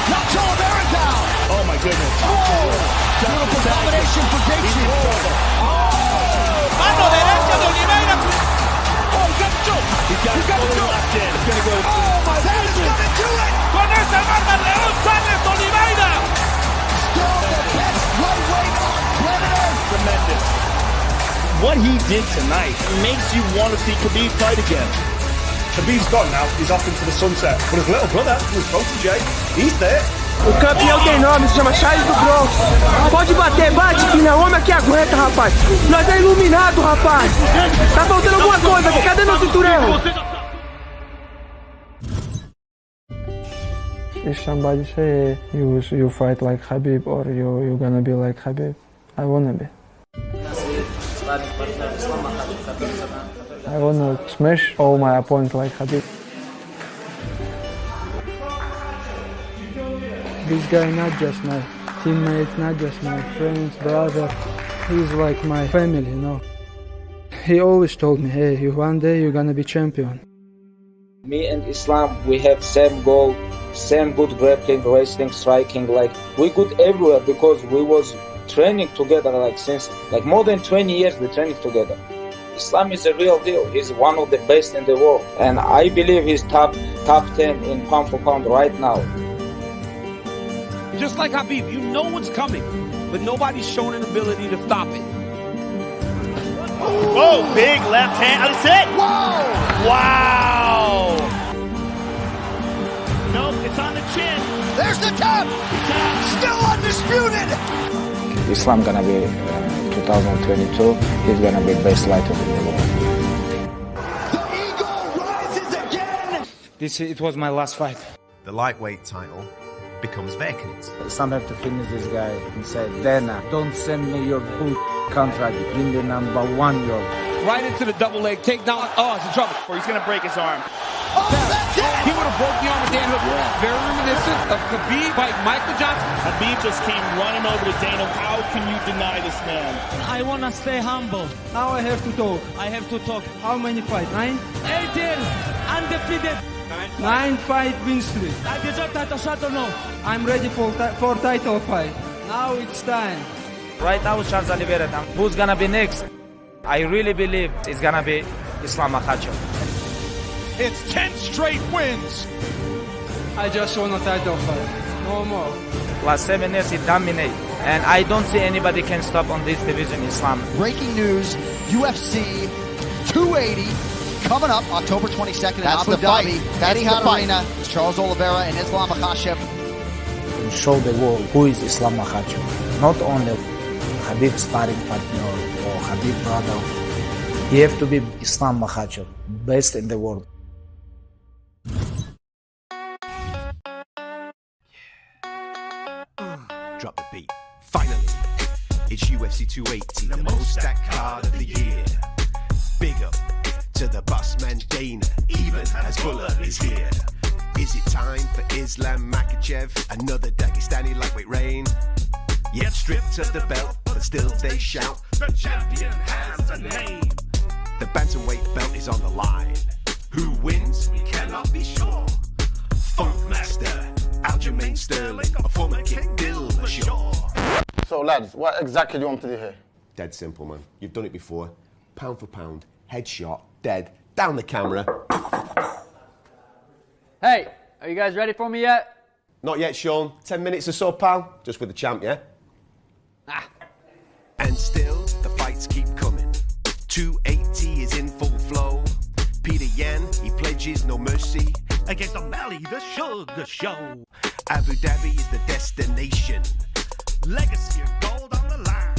Speaker 4: Knocks Oliveira down.
Speaker 12: Oh my goodness.
Speaker 4: Beautiful combination for Gaethje.
Speaker 5: Mano derecha de Oliveira.
Speaker 12: Oh, he got the choke. He's got it locked in. It's going to go.
Speaker 4: Oh my God, he's going to do it.
Speaker 5: Con esa mata León Sánchez Oliveira.
Speaker 4: Still the best lightweight on planet Earth.
Speaker 12: Tremendous. What he did tonight makes you want to see Khabib fight again.
Speaker 7: Khabib's gone now, he's off into the sunset. But his little brother, his protege, he's there.
Speaker 15: O campeão tem nome, se chama Charles do Bronx. Pode bater, bate, que não é homem que aguenta, rapaz. Nós é iluminado, rapaz. Tá faltando alguma coisa aqui, cadê meu cinturão?
Speaker 16: If somebody say you fight like Khabib or you're gonna be like Khabib, I wanna be. I wanna smash all my opponents like Khabib. This guy not just my teammates, not just my friends, brother. He's like my family, you know. He always told me, hey, one day you're gonna be champion.
Speaker 17: Me and Islam, we have same goal, same good grappling, wrestling, striking. Like we good everywhere because we was training together like since like more than 20 years we training together. Islam is a real deal. He's one of the best in the world, and I believe he's top 10 in pound for pound right now.
Speaker 5: Just like Khabib, you know what's coming, but nobody's shown an ability to stop it.
Speaker 12: Whoa, big left hand. That's it. Whoa! Wow! Nope, it's on the chin.
Speaker 4: There's the tap. Still undisputed.
Speaker 17: Islam gonna be 2022. He's gonna be best lightweight in the world.
Speaker 4: The eagle rises again.
Speaker 18: It was my last fight.
Speaker 6: The lightweight title becomes vacant.
Speaker 18: Some have to finish this guy and say, Dana, don't send me your bull contract. Give me #1 your.
Speaker 5: Right into the double leg takedown. Oh, it's in trouble.
Speaker 12: Or he's going to break his arm.
Speaker 5: Oh, that's it! He would have broke the arm with Dan Hook. Yeah. Very reminiscent of Khabib by Michael Johnson.
Speaker 12: Khabib just came running over to Dana. How can you deny this man?
Speaker 15: I want to stay humble. Now I have to talk. I have to talk. How many fights? 9? 8 years. Undefeated. 9-fight win streak. I deserve title shot or no? I'm ready for title fight. Now it's time.
Speaker 18: Right now, Charles Oliveira. Who's gonna be next? I really believe it's gonna be Islam Makhachev.
Speaker 11: It's 10 straight wins.
Speaker 15: I just want a title fight. No more.
Speaker 18: Last 7 years, he dominated. And I don't see anybody can stop on this division, Islam.
Speaker 4: Breaking news, UFC 280 coming up October 22nd in Abu Dhabi. Etihad Arena. Charles Oliveira and Islam Makhachev.
Speaker 10: Show the world who is Islam Makhachev. Not only Khabib sparring partner or Khabib brother. You have to be Islam Makhachev, best in the world.
Speaker 6: Drop the beat. Finally, it's UFC 280, the most stacked card of the year. Big up to the boss man Dana, even as Bulla is here. Is it time for Islam Makhachev, another Dagestani lightweight reign? Yet stripped of the belt, but still they shout, the champion has a name. The Bantamweight belt is on the line. Who wins? We cannot be sure. Funkmaster, Aljamain Sterling, a former King Dillashaw.
Speaker 19: So lads, what exactly do you want to do here?
Speaker 6: Dead simple, man. You've done it before. Pound for pound, headshot, dead, down the camera.
Speaker 20: Hey, are you guys ready for me yet?
Speaker 6: Not yet, Sean. 10 minutes or so, pal. Just with the champ, yeah? And still, the fights keep coming. 280 is in full flow. Peter Yan, he pledges no mercy against O'Malley, the Sugar Show. Abu Dhabi is the destination. Legacy and gold on the line.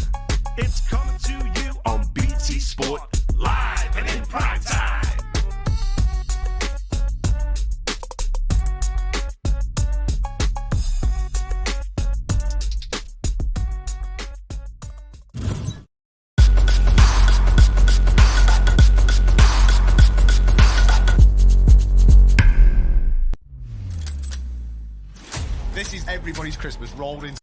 Speaker 6: It's coming to you on BT Sport, live and in prime time.
Speaker 1: This is everybody's Christmas rolled into